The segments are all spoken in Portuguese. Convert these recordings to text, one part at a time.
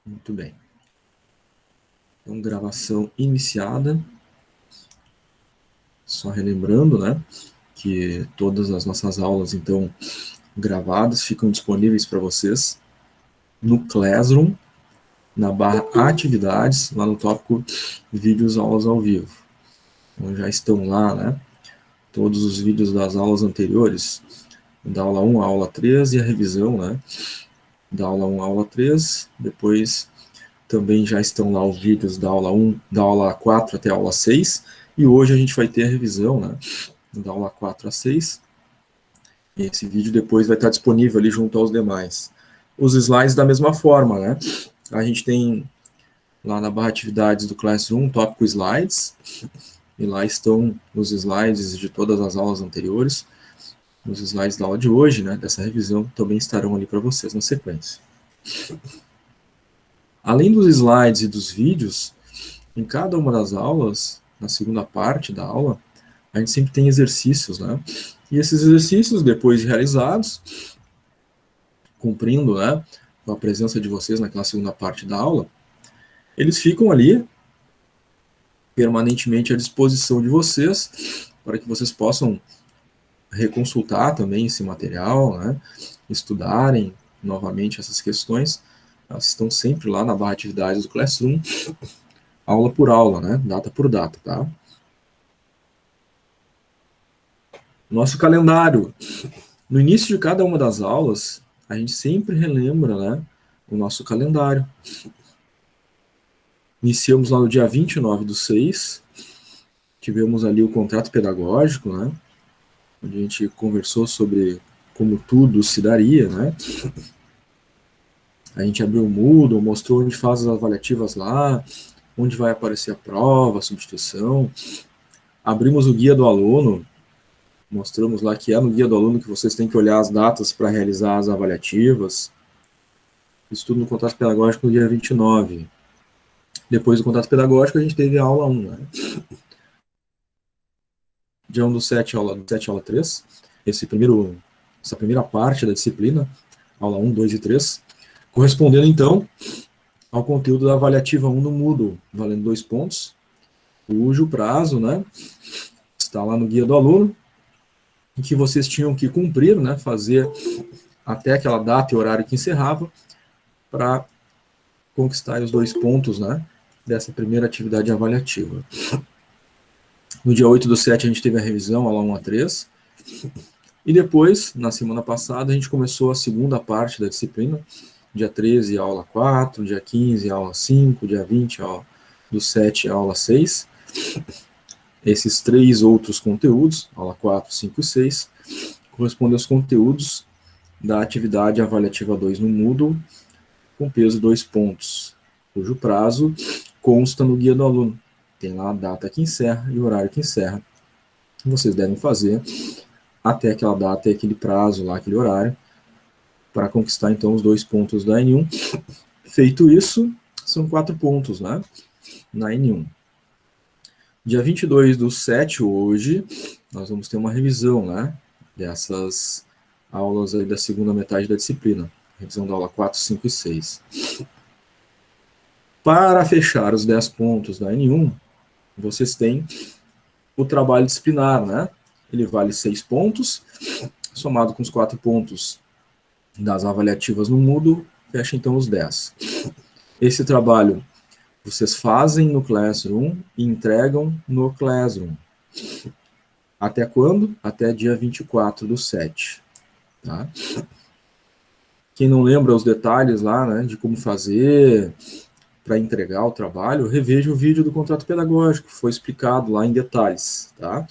Muito bem. Então, gravação iniciada. Só relembrando, né, que todas as nossas aulas, então, gravadas, ficam disponíveis para vocês no Classroom, na barra Atividades, lá no tópico Vídeos Aulas ao Vivo. Então, já estão lá, né, todos os vídeos das aulas anteriores, da aula 1 à aula 3 e a revisão, né, da aula 1 à aula 3, depois também já estão lá os vídeos da aula 1, da aula 4 até a aula 6, e hoje a gente vai ter a revisão, né, da aula 4 a 6, e esse vídeo depois vai estar disponível ali junto aos demais. Os slides da mesma forma, né, a gente tem lá na barra atividades do Classroom, tópico slides, e lá estão os slides de todas as aulas anteriores, os slides da aula de hoje, né, dessa revisão, também estarão ali para vocês na sequência. Além dos slides e dos vídeos, em cada uma das aulas, na segunda parte da aula, a gente sempre tem exercícios, né? E esses exercícios, depois de realizados, cumprindo, né, com a presença de vocês naquela segunda parte da aula, eles ficam ali permanentemente à disposição de vocês, para que vocês possam reconsultar também esse material, né, estudarem novamente essas questões. Elas estão sempre lá na barra atividades do Classroom, aula por aula, né, data por data, tá? Nosso calendário. No início de cada uma das aulas, a gente sempre relembra, né, o nosso calendário. Iniciamos lá no dia 29/6, tivemos ali o contrato pedagógico, né, onde a gente conversou sobre como tudo se daria, né. A gente abriu o Moodle, mostrou onde faz as avaliativas lá, onde vai aparecer a prova, a substituição. Abrimos o guia do aluno, mostramos lá que é no guia do aluno que vocês têm que olhar as datas para realizar as avaliativas. Isso tudo no contrato pedagógico no dia 29. Depois do contrato pedagógico, a gente teve a aula 1, né? Dia 1/7, aula 3. Essa primeira parte da disciplina, aula 1, 2 e 3, correspondendo, então, ao conteúdo da avaliativa 1 no Moodle, valendo 2 pontos, cujo prazo, né, está lá no guia do aluno, em que vocês tinham que cumprir, né, fazer até aquela data e horário que encerrava, para conquistar os 2 pontos, né, dessa primeira atividade avaliativa. No dia 8/7 a gente teve a revisão, aula 1 a 3, e depois, na semana passada, a gente começou a segunda parte da disciplina, dia 13, aula 4, dia 15, aula 5, dia 20, do 7, aula 6. Esses 3 outros conteúdos, aula 4, 5 e 6, correspondem aos conteúdos da atividade avaliativa 2 no Moodle, com peso 2 pontos, cujo prazo consta no guia do aluno. Tem lá a data que encerra e o horário que encerra. Vocês devem fazer até aquela data e aquele prazo lá, aquele horário, para conquistar então os 2 pontos da N1. Feito isso, são 4 pontos, né, na N1. Dia 22/7, hoje, nós vamos ter uma revisão, né, dessas aulas aí da segunda metade da disciplina. Revisão da aula 4, 5 e 6. Para fechar os 10 pontos da N1, vocês têm o trabalho disciplinar, né? Ele vale 6 pontos, somado com os 4 pontos das avaliativas no Moodle, fecha então os 10. Esse trabalho vocês fazem no Classroom e entregam no Classroom. Até quando? Até dia 24/7. Tá? Quem não lembra os detalhes lá, né, de como fazer para entregar o trabalho, reveja o vídeo do contrato pedagógico, foi explicado lá em detalhes, tá?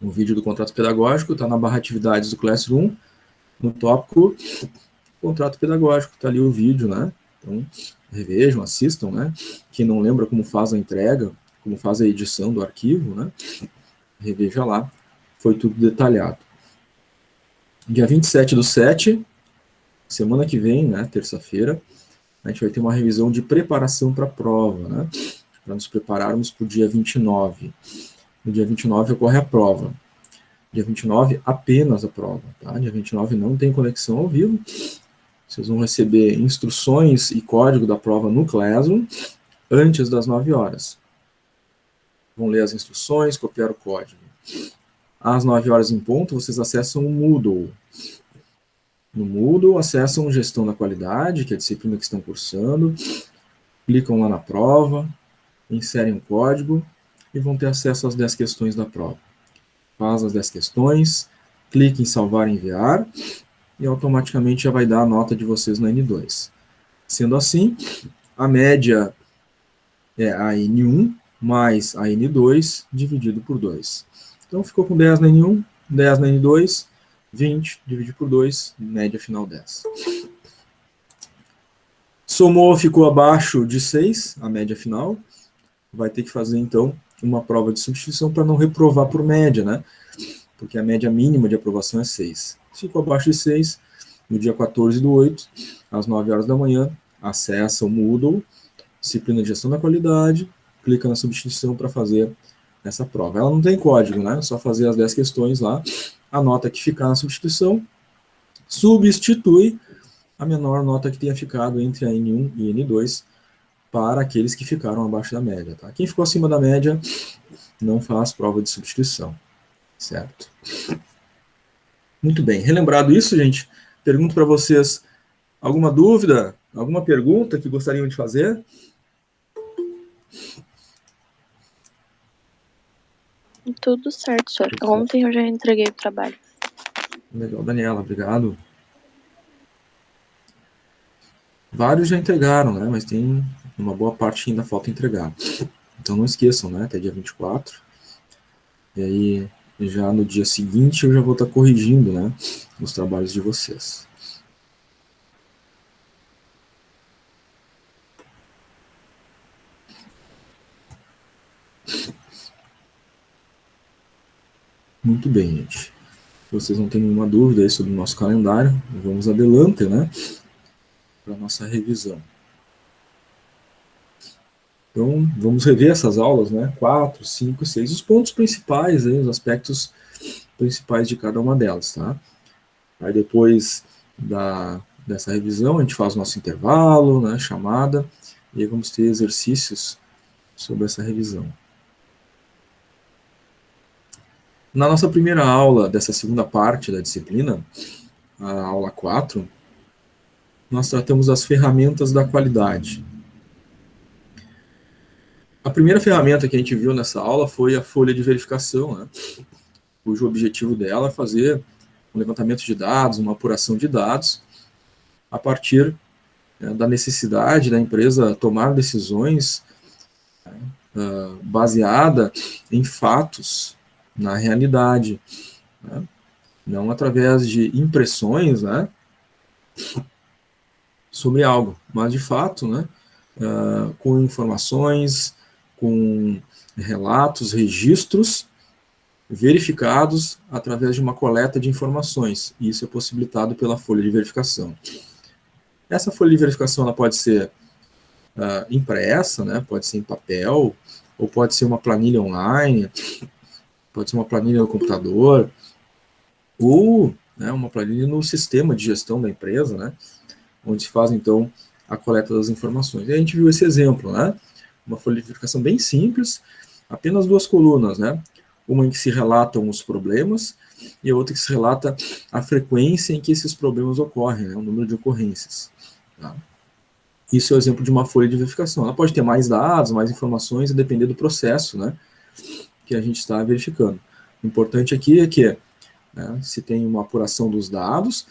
O vídeo do contrato pedagógico está na barra atividades do Classroom, no tópico contrato pedagógico, está ali o vídeo, né? Então, revejam, assistam, né? Quem não lembra como faz a entrega, como faz a edição do arquivo, né? Reveja lá, foi tudo detalhado. Dia 27/7, semana que vem, né, terça-feira, a gente vai ter uma revisão de preparação para a prova, né? para nos prepararmos para o dia 29. No dia 29 ocorre a prova. Dia 29, apenas a prova. Tá? Dia 29 não tem conexão ao vivo. Vocês vão receber instruções e código da prova no Classroom antes das 9 horas. Vão ler as instruções, copiar o código. Às 9 horas em ponto, vocês acessam o Moodle. No Moodle, acessam Gestão da Qualidade, que é a disciplina que estão cursando, clicam lá na prova, inserem o código e vão ter acesso às 10 questões da prova. Faz as 10 questões, clique em salvar e enviar, e automaticamente já vai dar a nota de vocês na N2. Sendo assim, a média é a N1 mais a N2 dividido por 2. Então, ficou com 10 na N1, 10 na N2, 20 dividido por 2, média final 10. Somou, ficou abaixo de 6, a média final. Vai ter que fazer, então, uma prova de substituição para não reprovar por média, né? Porque a média mínima de aprovação é 6. Se ficou abaixo de 6, no dia 14/8, às 9 horas da manhã, acessa o Moodle, disciplina de gestão da qualidade, clica na substituição para fazer essa prova. Ela não tem código, né? É só fazer as 10 questões lá, a nota que ficar na substituição, substitui a menor nota que tenha ficado entre a N1 e N2 para aqueles que ficaram abaixo da média. Tá? Quem ficou acima da média não faz prova de substituição, certo? Muito bem, relembrado isso, gente, pergunto para vocês alguma dúvida, alguma pergunta que gostariam de fazer? Tudo certo, senhor. Ontem eu já entreguei o trabalho. Legal, Daniela, obrigado. Vários já entregaram, né? Mas tem uma boa parte que ainda falta entregar. Então não esqueçam, né? Até dia 24. E aí, já no dia seguinte, eu já vou estar corrigindo, né? Os trabalhos de vocês. Muito bem, gente. Se vocês não têm nenhuma dúvida aí sobre o nosso calendário, vamos adelante, né? Para a nossa revisão. Então, vamos rever essas aulas, né? 4, 5, 6, os pontos principais, aí, os aspectos principais de cada uma delas, tá? Aí depois dessa revisão, a gente faz o nosso intervalo, né? Chamada, e aí vamos ter exercícios sobre essa revisão. Na nossa primeira aula dessa segunda parte da disciplina, a aula 4, nós tratamos das ferramentas da qualidade. A primeira ferramenta que a gente viu nessa aula foi a folha de verificação, né, cujo objetivo dela é fazer um levantamento de dados, uma apuração de dados, a partir da necessidade da empresa tomar decisões baseada em fatos, na realidade, né, não através de impressões, né, sobre algo, mas de fato, né, com informações, com relatos, registros verificados através de uma coleta de informações. E isso é possibilitado pela folha de verificação. Essa folha de verificação ela pode ser impressa, né, pode ser em papel, ou pode ser uma planilha online, pode ser uma planilha no computador, ou, né, uma planilha no sistema de gestão da empresa, né, onde se faz, então, a coleta das informações. E a gente viu esse exemplo, né, uma folha de verificação bem simples, apenas 2 colunas, né, uma em que se relatam os problemas e a outra que se relata a frequência em que esses problemas ocorrem, né, o número de ocorrências. Tá? Isso é o exemplo de uma folha de verificação. Ela pode ter mais dados, mais informações, a depender do processo, né, que a gente está verificando. O importante aqui é que, né, se tem uma apuração dos dados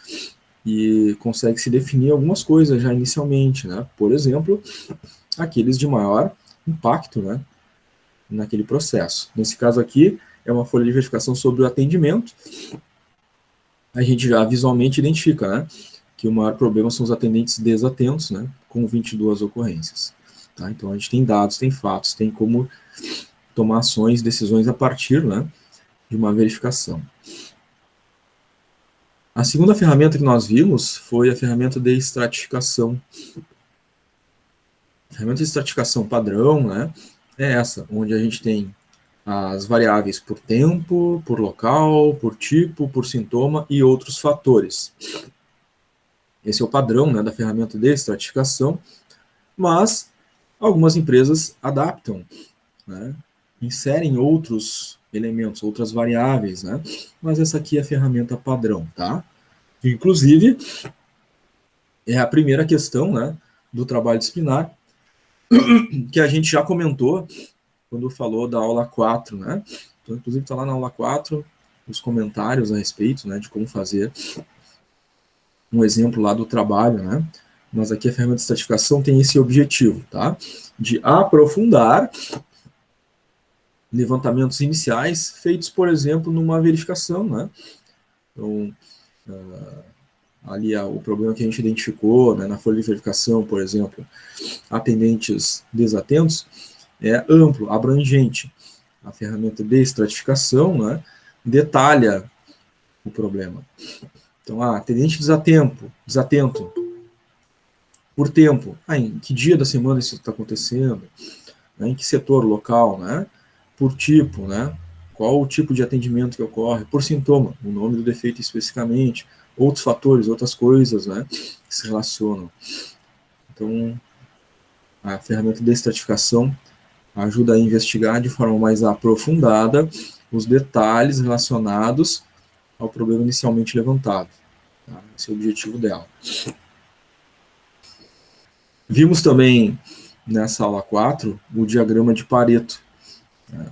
e consegue se definir algumas coisas já inicialmente, né, por exemplo, aqueles de maior impacto, né, naquele processo. Nesse caso aqui, é uma folha de verificação sobre o atendimento. A gente já visualmente identifica, né, que o maior problema são os atendentes desatentos, né, com 22 ocorrências. Tá? Então, a gente tem dados, tem fatos, tem como tomar ações, decisões a partir, né, de uma verificação. A segunda ferramenta que nós vimos foi a ferramenta de estratificação. A ferramenta de estratificação padrão, né, é essa, onde a gente tem as variáveis por tempo, por local, por tipo, por sintoma e outros fatores. Esse é o padrão, né, da ferramenta de estratificação, mas algumas empresas adaptam, né, inserem outros elementos, outras variáveis, né, mas essa aqui é a ferramenta padrão, tá? Inclusive, é a primeira questão, né, do trabalho disciplinar, que a gente já comentou quando falou da aula 4, né? Então, inclusive, está lá na aula 4 os comentários a respeito, né, de como fazer um exemplo lá do trabalho, né? Mas aqui a ferramenta de estratificação tem esse objetivo, tá? De aprofundar levantamentos iniciais feitos, por exemplo, numa verificação, né? Então, ali o problema que a gente identificou, né, na folha de verificação, por exemplo, atendentes desatentos, é amplo, abrangente. A ferramenta de estratificação, né, detalha o problema. Então, atendente desatento, por tempo. Em que dia da semana isso está acontecendo? Né, em que setor local, né? Por tipo, né? Qual o tipo de atendimento que ocorre? Por sintoma, o nome do defeito especificamente, outros fatores, outras coisas, né, que se relacionam. Então, a ferramenta de estratificação ajuda a investigar de forma mais aprofundada os detalhes relacionados ao problema inicialmente levantado. Tá? Esse é o objetivo dela. Vimos também, nessa aula 4, o diagrama de Pareto, né,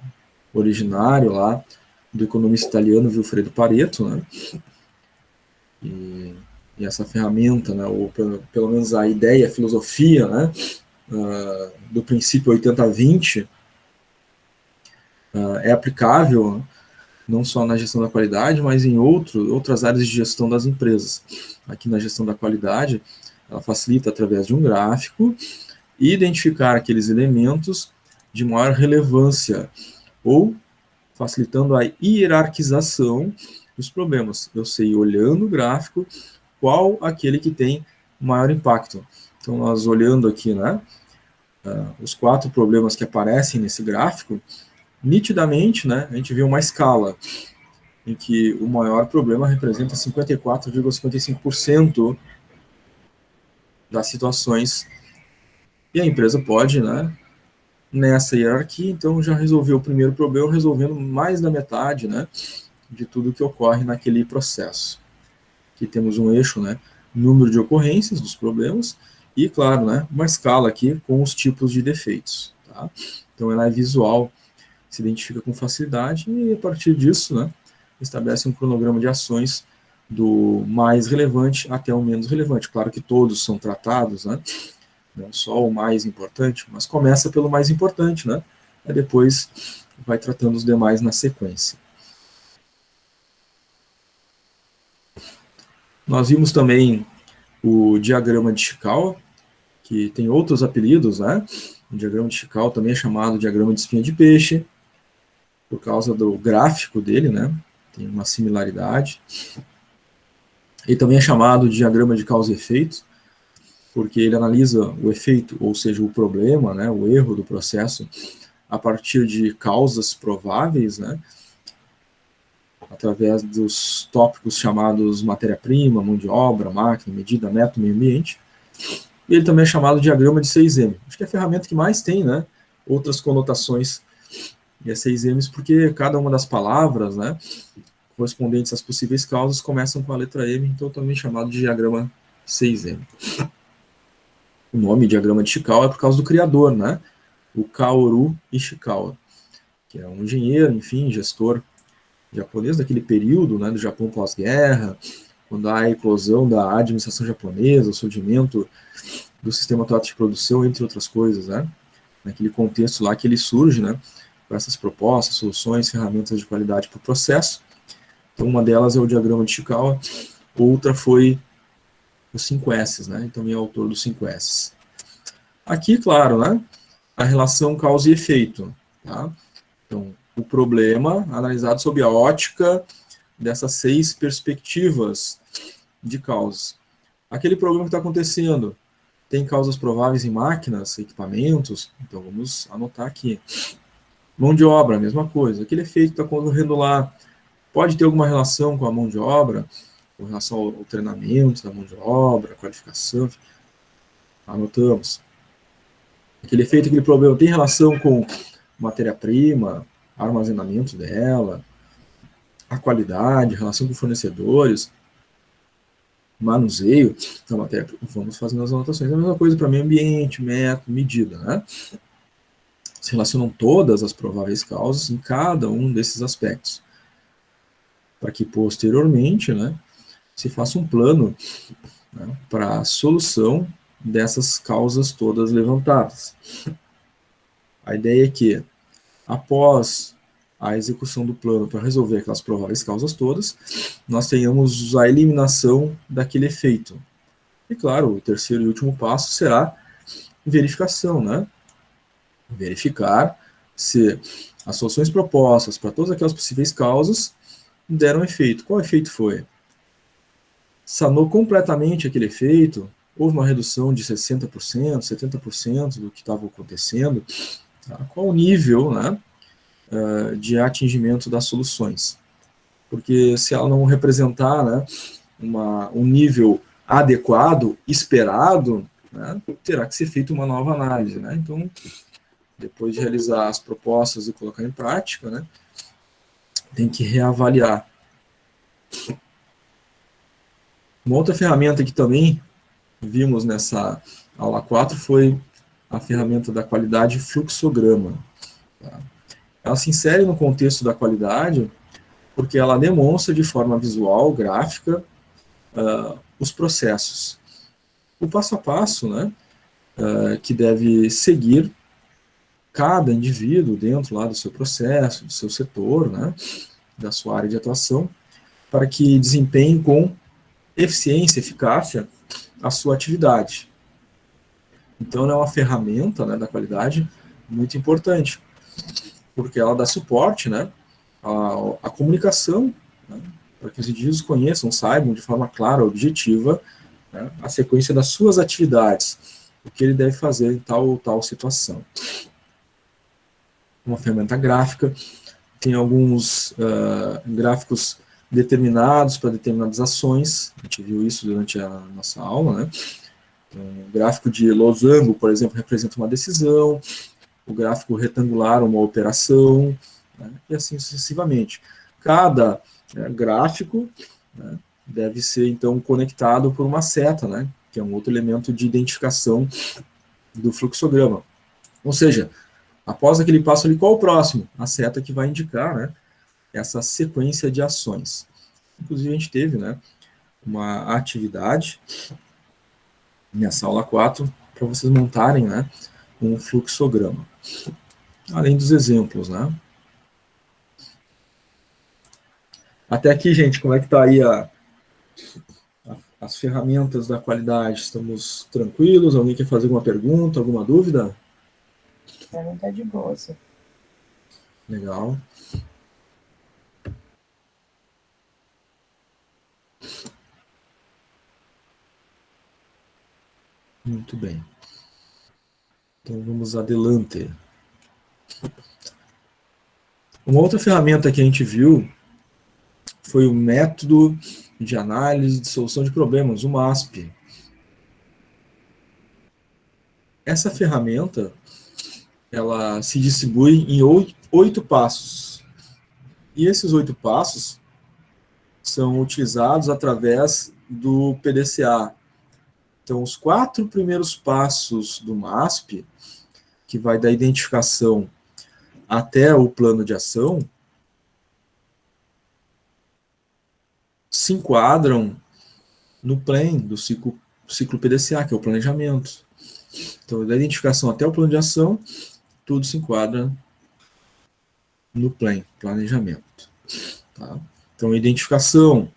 originário lá do economista italiano Vilfredo Pareto, né? E essa ferramenta, né, ou pelo menos a ideia, a filosofia, né, do princípio 80-20 é aplicável não só na gestão da qualidade, mas em outras áreas de gestão das empresas. Aqui na gestão da qualidade, ela facilita através de um gráfico identificar aqueles elementos de maior relevância ou facilitando a hierarquização dos problemas. Eu sei, olhando o gráfico, qual aquele que tem maior impacto. Então, nós olhando aqui, né, os 4 problemas que aparecem nesse gráfico, nitidamente, né, a gente vê uma escala em que o maior problema representa 54,55% das situações, e a empresa pode, né, nessa hierarquia, então já resolveu o primeiro problema, resolvendo mais da metade, né, de tudo que ocorre naquele processo. Aqui temos um eixo, né, número de ocorrências dos problemas, e, claro, né, uma escala aqui com os tipos de defeitos. Tá? Então, ela é visual, se identifica com facilidade, e a partir disso, né, estabelece um cronograma de ações do mais relevante até o menos relevante. Claro que todos são tratados, né, não só o mais importante, mas começa pelo mais importante, né, e depois vai tratando os demais na sequência. Nós vimos também o diagrama de Chikawa, que tem outros apelidos, né? O diagrama de Chikawa também é chamado diagrama de espinha de peixe, por causa do gráfico dele, né? Tem uma similaridade. Ele também é chamado de diagrama de causa e efeito, porque ele analisa o efeito, ou seja, o problema, né? O erro do processo, a partir de causas prováveis, né? Através dos tópicos chamados matéria-prima, mão de obra, máquina, medida, método, meio ambiente. E ele também é chamado diagrama de 6M. Acho que é a ferramenta que mais tem, né, outras conotações. E é 6Ms porque cada uma das palavras, né, correspondentes às possíveis causas começam com a letra M, então também chamado de diagrama 6M. O nome diagrama de Chikawa é por causa do criador, né, o Kaoru Ishikawa, que é um engenheiro, enfim, gestor japonês daquele período, né, do Japão pós-guerra, quando há a eclosão da administração japonesa, o surgimento do sistema atual de produção, entre outras coisas, né, naquele contexto lá que ele surge, né, com essas propostas, soluções, ferramentas de qualidade para o processo. Então, uma delas é o diagrama de Chikawa, outra foi os 5S, né, e também é autor dos 5S. Aqui, claro, né, a relação causa e efeito, tá? Então, o problema analisado sob a ótica dessas 6 perspectivas de causas. Aquele problema que está acontecendo, Tem causas prováveis em máquinas, equipamentos, então vamos anotar aqui. Mão de obra, a mesma coisa. Aquele efeito que está ocorrendo lá, pode ter alguma relação com a mão de obra, com relação ao treinamento da mão de obra, qualificação, anotamos. Aquele efeito, aquele problema tem relação com matéria-prima, armazenamento dela, a qualidade, relação com fornecedores, manuseio da matéria. Vamos fazendo as anotações. É a mesma coisa para meio ambiente, método, medida, né? Se relacionam todas as prováveis causas em cada um desses aspectos, para que posteriormente, né, se faça um plano, né, para a solução dessas causas todas levantadas. A ideia é que, após a execução do plano para resolver aquelas prováveis causas todas, nós tenhamos a eliminação daquele efeito. E claro, o terceiro e último passo será verificação, né? Verificar se as soluções propostas para todas aquelas possíveis causas deram efeito. Qual efeito foi? Sanou completamente aquele efeito? Houve uma redução de 60%, 70% do que estava acontecendo? Tá? Qual o nível, né, de atingimento das soluções? Porque se ela não representar, né, um nível adequado, esperado, né, terá que ser feita uma nova análise, né? Então, depois de realizar as propostas e colocar em prática, né, tem que reavaliar. Uma outra ferramenta que também vimos nessa aula 4 foi a ferramenta da qualidade fluxograma. Tá? Ela se insere no contexto da qualidade porque ela demonstra de forma visual, gráfica, os processos. O passo a passo, né, que deve seguir cada indivíduo dentro lá do seu processo, do seu setor, né, da sua área de atuação, para que desempenhe com eficiência, eficácia a sua atividade. Então, ela é uma ferramenta, né, da qualidade muito importante, porque ela dá suporte, né, à comunicação, né, para que os indivíduos conheçam, saibam de forma clara, objetiva, né, a sequência das suas atividades, o que ele deve fazer em tal ou tal situação. Uma ferramenta gráfica, tem alguns gráficos determinados para determinadas ações, a gente viu isso durante a nossa aula, né? Então, o gráfico de losango, por exemplo, representa uma decisão, o gráfico retangular uma operação, né? E assim sucessivamente. Cada gráfico, né, deve ser, então, conectado por uma seta, né, que é um outro elemento de identificação do fluxograma. Ou seja, após aquele passo ali, qual o próximo? A seta que vai indicar, né, essa sequência de ações. Inclusive, a gente teve, né, uma atividade nessa aula 4 para vocês montarem, né, um fluxograma. Além dos exemplos, né. Até aqui, gente, como é que está aí as ferramentas da qualidade? Estamos tranquilos? Alguém quer fazer alguma pergunta, alguma dúvida? Não está de boa, sim. Legal. Muito bem. Então vamos adelante. Uma outra ferramenta que a gente viu foi o método de análise de solução de problemas, o MASP. Essa ferramenta, ela se distribui em 8 passos. E esses 8 passos são utilizados através do PDCA. Então, os 4 primeiros passos do MASP, que vai da identificação até o plano de ação, se enquadram no PLAN do ciclo PDCA, que é o planejamento. Então, da identificação até o plano de ação, tudo se enquadra no PLAN, planejamento. Tá? Então, identificação,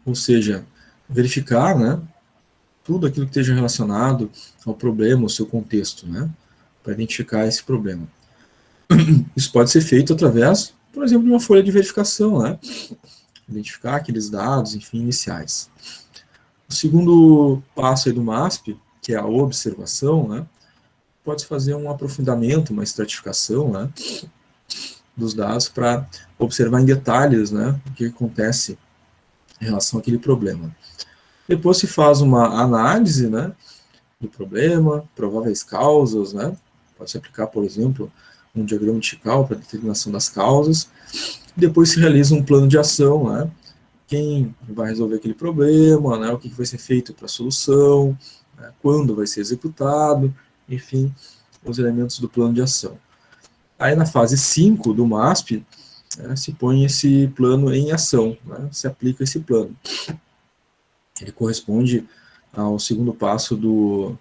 ou seja, verificar, né, tudo aquilo que esteja relacionado ao problema, ao seu contexto, né, para identificar esse problema. Isso pode ser feito através, por exemplo, de uma folha de verificação, né, identificar aqueles dados, enfim, iniciais. O segundo passo aí do MASP, que é a observação, né, pode fazer um aprofundamento, uma estratificação, né, dos dados para observar em detalhes, né, o que acontece em relação àquele problema. Depois se faz uma análise, né, do problema, prováveis causas, né, pode se aplicar, por exemplo, um diagrama de Chicago para determinação das causas. Depois se realiza um plano de ação, né, quem vai resolver aquele problema, né, o que vai ser feito para a solução, né, quando vai ser executado, enfim, os elementos do plano de ação. Aí na fase 5 do MASP, né, se põe esse plano em ação, né, se aplica esse plano. Ele corresponde ao segundo passo do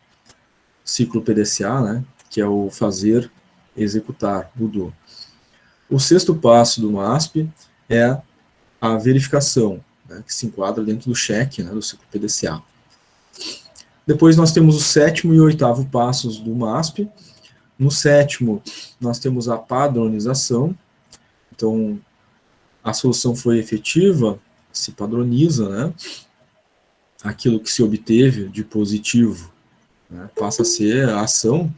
ciclo PDCA, né, que é o fazer, executar, o do. O sexto passo do MASP é a verificação, né, que se enquadra dentro do cheque, né, do ciclo PDCA. Depois nós temos o sétimo e o oitavo passos do MASP. No sétimo, nós temos a padronização. Então, a solução foi efetiva, se padroniza, né, aquilo que se obteve de positivo, né, passa a ser a ação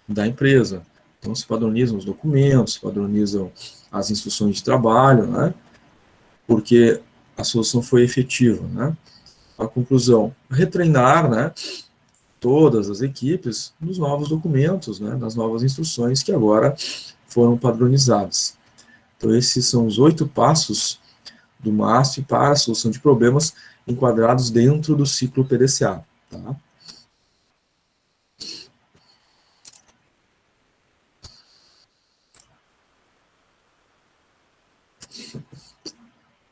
da empresa. Então, se padronizam os documentos, se padronizam as instruções de trabalho, né, porque a solução foi efetiva, né. A conclusão, retreinar, né, todas as equipes nos novos documentos, né, nas novas instruções que agora foram padronizadas. Então, esses são os 8 passos do MASP para a solução de problemas enquadrados dentro do ciclo PDCA. Tá?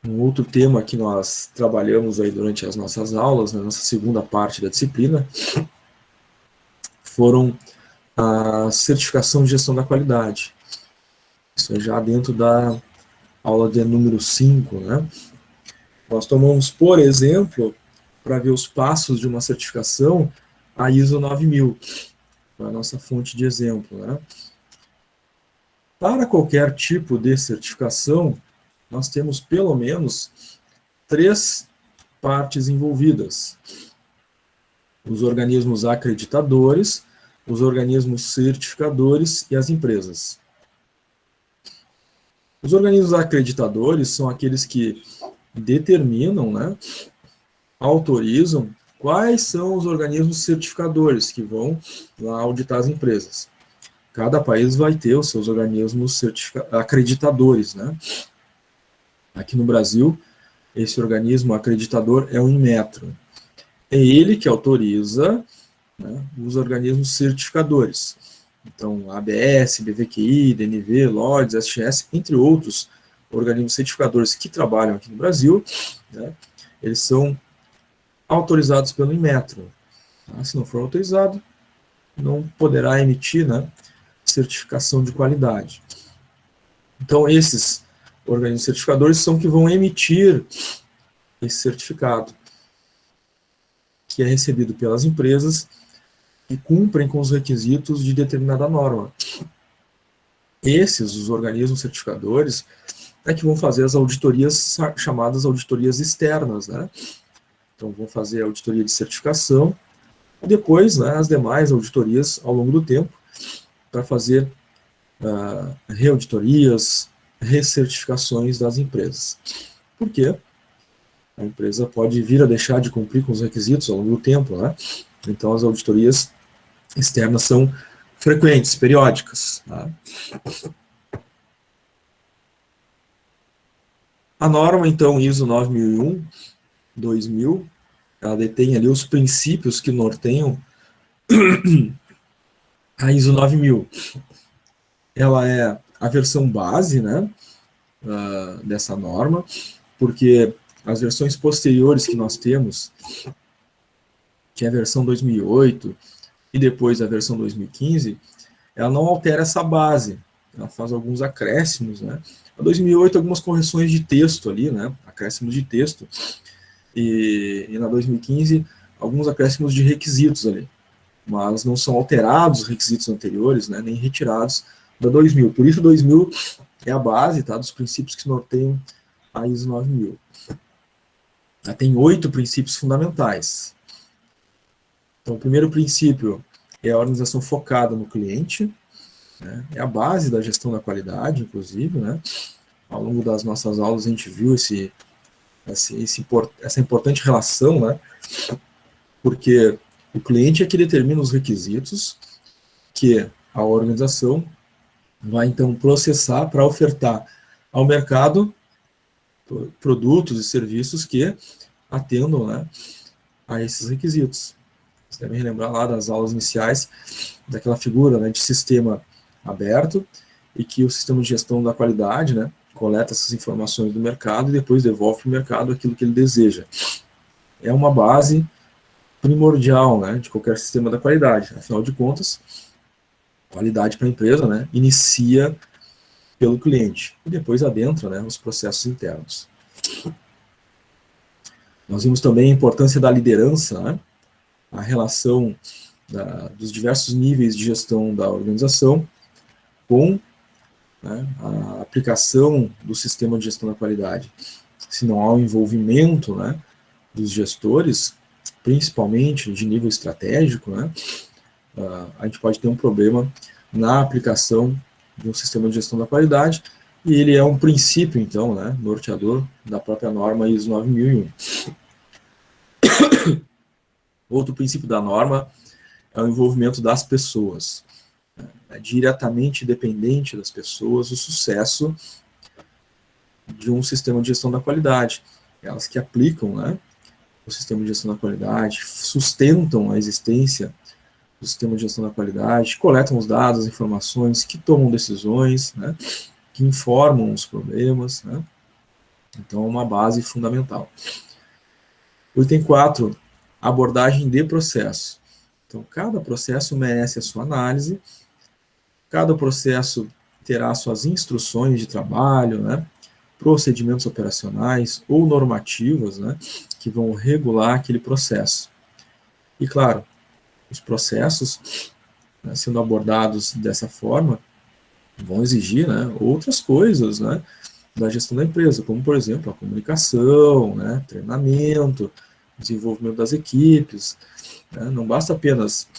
Um outro tema que nós trabalhamos aí durante as nossas aulas, na nossa segunda parte da disciplina, foram a certificação de gestão da qualidade. Isso é já dentro da aula de número 5, né? Nós tomamos, por exemplo, para ver os passos de uma certificação, a ISO 9000, a nossa fonte de exemplo, né? Para qualquer tipo de certificação, nós temos pelo menos 3 partes envolvidas: os organismos acreditadores, os organismos certificadores e as empresas. Os organismos acreditadores são aqueles que determinam, né, autorizam quais são os organismos certificadores que vão lá auditar as empresas. Cada país vai ter os seus organismos acreditadores, né? Aqui no Brasil, esse organismo acreditador é o Inmetro. É ele que autoriza, né, os organismos certificadores. Então, ABS, BVQI, DNV, LODES, SGS, entre outros organismos certificadores que trabalham aqui no Brasil, né, eles são autorizados pelo Inmetro. Tá? Se não for autorizado, não poderá emitir, né, certificação de qualidade. Então, esses organismos certificadores são que vão emitir esse certificado, que é recebido pelas empresas que cumprem com os requisitos de determinada norma. Esses, os organismos certificadores, é que vão fazer as auditorias chamadas auditorias externas, né? Então, vão fazer a auditoria de certificação e depois, né, as demais auditorias ao longo do tempo para fazer reauditorias, recertificações das empresas. Por quê? A empresa pode vir a deixar de cumprir com os requisitos ao longo do tempo, né? Então, as auditorias externas são frequentes, periódicas. Tá? A norma, então, ISO 9001, 2000, ela detém ali os princípios que norteiam a ISO 9000. Ela é a versão base, né, dessa norma, porque as versões posteriores que nós temos, que é a versão 2008 e depois a versão 2015, ela não altera essa base, ela faz alguns acréscimos, né? A 2008 algumas correções de texto ali, né? Acréscimos de texto, e na 2015 alguns acréscimos de requisitos ali, mas não são alterados os requisitos anteriores, né? Nem retirados da 2000. Por isso 2000 é a base, tá? Dos princípios que norteiam a ISO 9000. Ela tem 8 princípios fundamentais. Então, o primeiro princípio é a organização focada no cliente, né? É a base da gestão da qualidade, inclusive, né? Ao longo das nossas aulas a gente viu essa importante relação, né? Porque o cliente é que determina os requisitos que a organização vai então processar para ofertar ao mercado produtos e serviços que atendam, né, a esses requisitos. Vocês devem relembrar lá das aulas iniciais daquela figura, né, de sistema aberto e que o sistema de gestão da qualidade, né, coleta essas informações do mercado e depois devolve para o mercado aquilo que ele deseja. É uma base primordial, né, de qualquer sistema da qualidade. Afinal de contas, qualidade para a empresa, né, inicia pelo cliente e depois adentra, né, os processos internos. Nós vimos também a importância da liderança, né, a relação dos diversos níveis de gestão da organização com, né, a aplicação do sistema de gestão da qualidade. Se não há o envolvimento, né, dos gestores, principalmente de nível estratégico, né, a gente pode ter um problema na aplicação de um sistema de gestão da qualidade, e ele é um princípio, então, né, norteador da própria norma ISO 9001. Outro princípio da norma é o envolvimento das pessoas. É diretamente dependente das pessoas o sucesso de um sistema de gestão da qualidade. Elas que aplicam, né, o sistema de gestão da qualidade, sustentam a existência do sistema de gestão da qualidade, coletam os dados, as informações, que tomam decisões, né, que informam os problemas, né. Então, é uma base fundamental. O item 4, abordagem de processo. Então, cada processo merece a sua análise, cada processo terá suas instruções de trabalho, né, procedimentos operacionais ou normativas, né, que vão regular aquele processo. E, claro, os processos, né, sendo abordados dessa forma, vão exigir, né, outras coisas, né, da gestão da empresa, como, por exemplo, a comunicação, né, treinamento, desenvolvimento das equipes, né, não basta apenas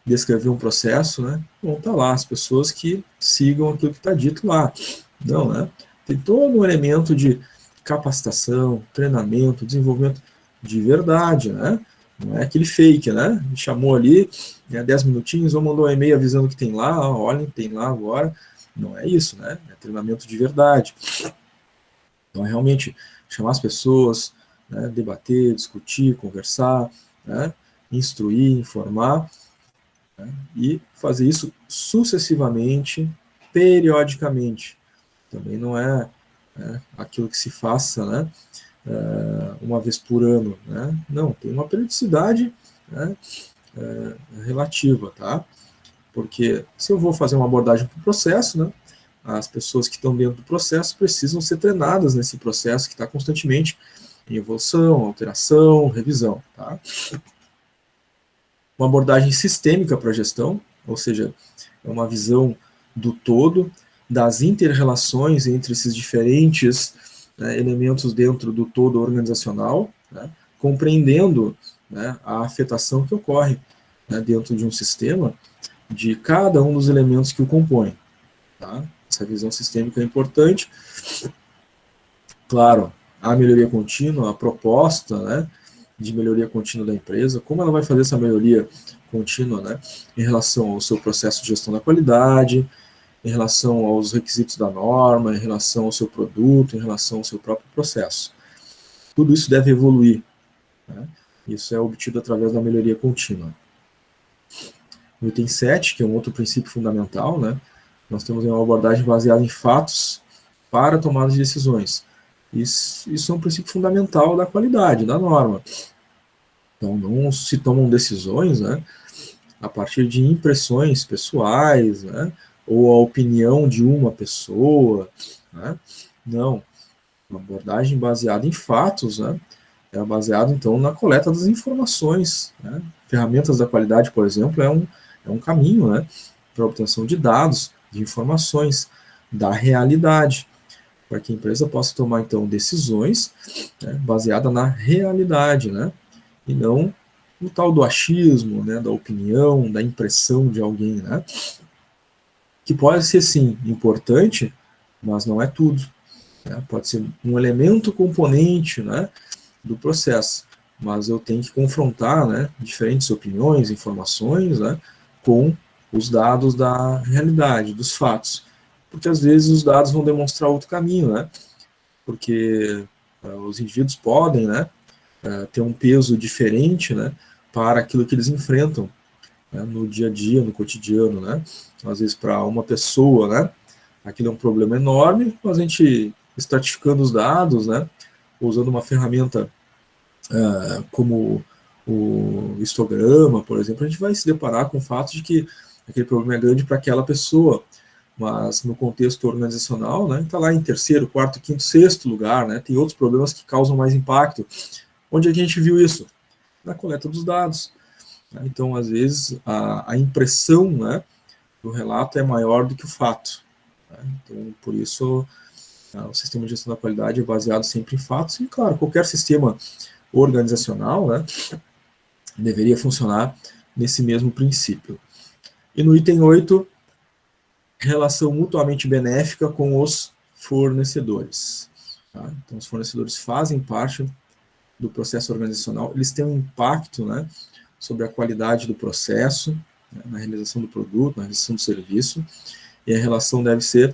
descrever um processo, né, vão estar lá as pessoas que sigam aquilo que está dito lá. Não, né, tem todo um elemento de capacitação, treinamento, desenvolvimento de verdade, né, não é aquele fake, né, me chamou ali, né, 10 minutinhos, ou mandou um e-mail avisando que tem lá, olhem, tem lá agora. Não é isso, né? É treinamento de verdade. Então, é realmente chamar as pessoas, né, debater, discutir, conversar, né, instruir, informar, né, e fazer isso sucessivamente, periodicamente. Também não é, né, aquilo que se faça, né, uma vez por ano, né? Não, tem uma periodicidade, né, relativa, tá? Porque se eu vou fazer uma abordagem para o processo, né, as pessoas que estão dentro do processo precisam ser treinadas nesse processo que está constantemente em evolução, alteração, revisão. Tá? Uma abordagem sistêmica para a gestão, ou seja, é uma visão do todo, das inter-relações entre esses diferentes, né, elementos dentro do todo organizacional, né, compreendendo, né, a afetação que ocorre, né, dentro de um sistema, de cada um dos elementos que o compõem. Tá? Essa visão sistêmica é importante. Claro, a melhoria contínua, a proposta, né, de melhoria contínua da empresa, como ela vai fazer essa melhoria contínua, né, em relação ao seu processo de gestão da qualidade, em relação aos requisitos da norma, em relação ao seu produto, em relação ao seu próprio processo. Tudo isso deve evoluir. Né? Isso é obtido através da melhoria contínua. No item 7, que é um outro princípio fundamental, né, nós temos uma abordagem baseada em fatos para tomada de decisões. Isso é um princípio fundamental da qualidade, da norma. Então, não se tomam decisões, né, a partir de impressões pessoais, né, ou a opinião de uma pessoa. Né? Não. Uma abordagem baseada em fatos, né, é baseada, então, na coleta das informações. Né? Ferramentas da qualidade, por exemplo, é um caminho, né, para a obtenção de dados, de informações, da realidade. para que a empresa possa tomar, então, decisões, né, baseadas na realidade, né, e não no tal do achismo, né, da opinião, da impressão de alguém, né, que pode ser, sim, importante, mas não é tudo. Né, pode ser um elemento componente, né, do processo, mas eu tenho que confrontar, né, diferentes opiniões, informações, né, com os dados da realidade, dos fatos, porque às vezes os dados vão demonstrar outro caminho, né, porque os indivíduos podem, né, ter um peso diferente, né, para aquilo que eles enfrentam, né, no dia a dia, no cotidiano, né, às vezes para uma pessoa, né, aquilo é um problema enorme, mas a gente estratificando os dados, né, usando uma ferramenta como o histograma, por exemplo, a gente vai se deparar com o fato de que aquele problema é grande para aquela pessoa, mas no contexto organizacional, né, está lá em terceiro, quarto, quinto, sexto lugar, né, tem outros problemas que causam mais impacto. Onde é que a gente viu isso? Na coleta dos dados. Né? Então, às vezes, a impressão, né, do relato é maior do que o fato. Né? Então, por isso, o sistema de gestão da qualidade é baseado sempre em fatos, e, claro, qualquer sistema organizacional, né, deveria funcionar nesse mesmo princípio. E no item 8, relação mutuamente benéfica com os fornecedores. Tá? Então, os fornecedores fazem parte do processo organizacional, eles têm um impacto, né, sobre a qualidade do processo, né, na realização do produto, na realização do serviço, e a relação deve ser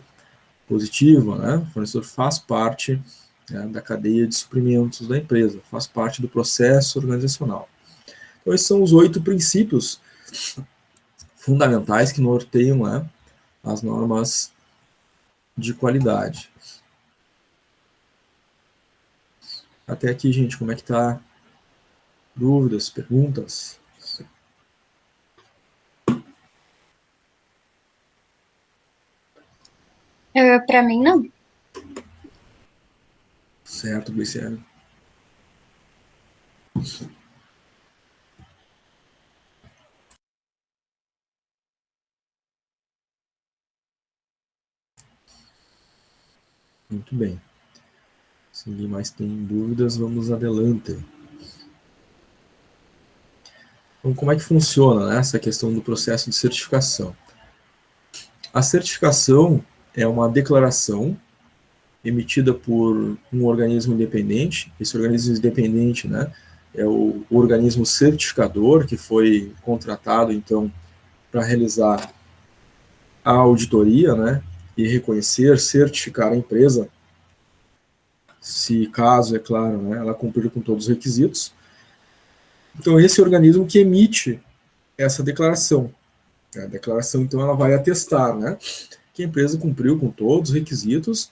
positiva, né? O fornecedor faz parte, né, da cadeia de suprimentos da empresa, faz parte do processo organizacional. Então, esses são os 8 princípios fundamentais que norteiam, né, as normas de qualidade. Até aqui, gente, como é que tá? Dúvidas, perguntas? Para mim, não. Certo, Glicério. Muito bem. Se ninguém mais tem dúvidas, vamos adelante. Então, como é que funciona, né, essa questão do processo de certificação? A certificação é uma declaração emitida por um organismo independente. Esse organismo independente, né, é o organismo certificador que foi contratado, então, para realizar a auditoria, né, e reconhecer, certificar a empresa, se caso, é claro, né, ela cumprir com todos os requisitos. Então, esse organismo que emite essa declaração. A declaração, então, ela vai atestar, né, que a empresa cumpriu com todos os requisitos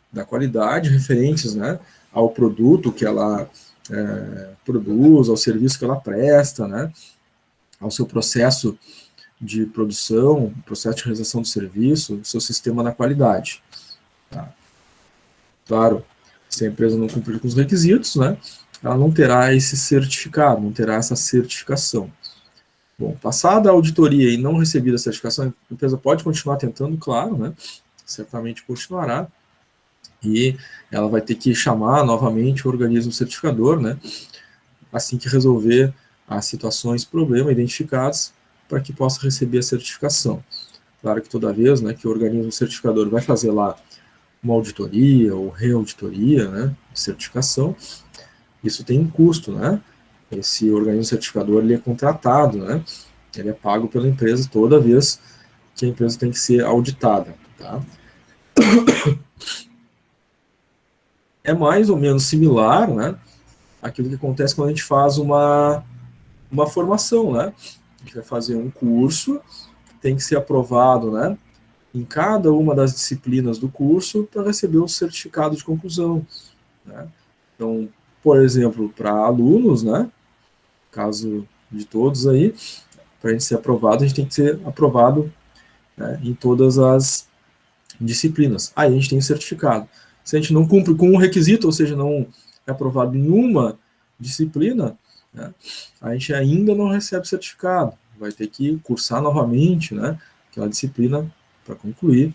da qualidade referentes, né, ao produto que ela produz, ao serviço que ela presta, né, ao seu processo de produção, processo de realização do serviço, do seu sistema da qualidade. Tá? Claro, se a empresa não cumprir com os requisitos, né, ela não terá esse certificado, não terá essa certificação. Bom, passada a auditoria e não recebida a certificação, a empresa pode continuar tentando, claro, né, certamente continuará, e ela vai ter que chamar novamente o organismo certificador, né, assim que resolver as situações, problemas identificados, para que possa receber a certificação. Claro que toda vez, né, que o organismo certificador vai fazer lá uma auditoria ou reauditoria, né, de certificação, isso tem um custo, né? Esse organismo certificador, ele é contratado, né? Ele é pago pela empresa toda vez que a empresa tem que ser auditada, tá? É mais ou menos similar, né, àquilo que acontece quando a gente faz uma formação, né? A gente vai fazer um curso, tem que ser aprovado, né, em cada uma das disciplinas do curso para receber o certificado de conclusão, né? Então, por exemplo, para alunos, né, caso de todos aí, para a gente ser aprovado, a gente tem que ser aprovado, né, em todas as disciplinas. Aí a gente tem o certificado. Se a gente não cumpre com um requisito, ou seja, não é aprovado em uma disciplina, né, a gente ainda não recebe certificado. Vai ter que cursar novamente, né, aquela disciplina para concluir.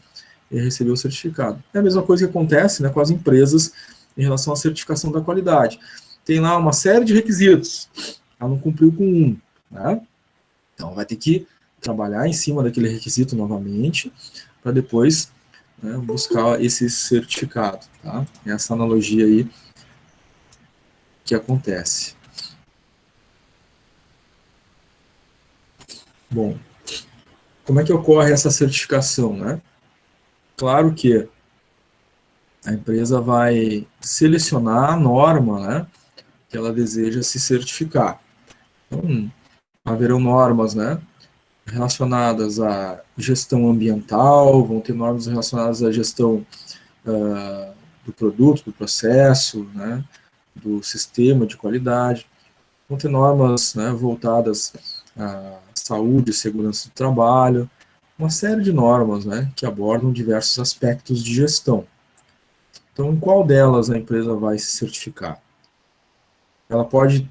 e receber o certificado. É a mesma coisa que acontece, né, com as empresas em relação à certificação da qualidade. Tem lá uma série de requisitos, ela não cumpriu com um, né? Então vai ter que trabalhar em cima daquele requisito novamente, para depois, né, buscar esse certificado, tá? Essa analogia aí que acontece. Bom, como é que ocorre essa certificação, né? Claro que a empresa vai selecionar a norma, né, que ela deseja se certificar. Então, haverão normas, né, relacionadas à gestão ambiental, vão ter normas relacionadas à gestão do produto, do processo, né, do sistema de qualidade, vão ter normas, né, voltadas à saúde e segurança do trabalho, uma série de normas, né, que abordam diversos aspectos de gestão. Então, em qual delas a empresa vai se certificar? Ela pode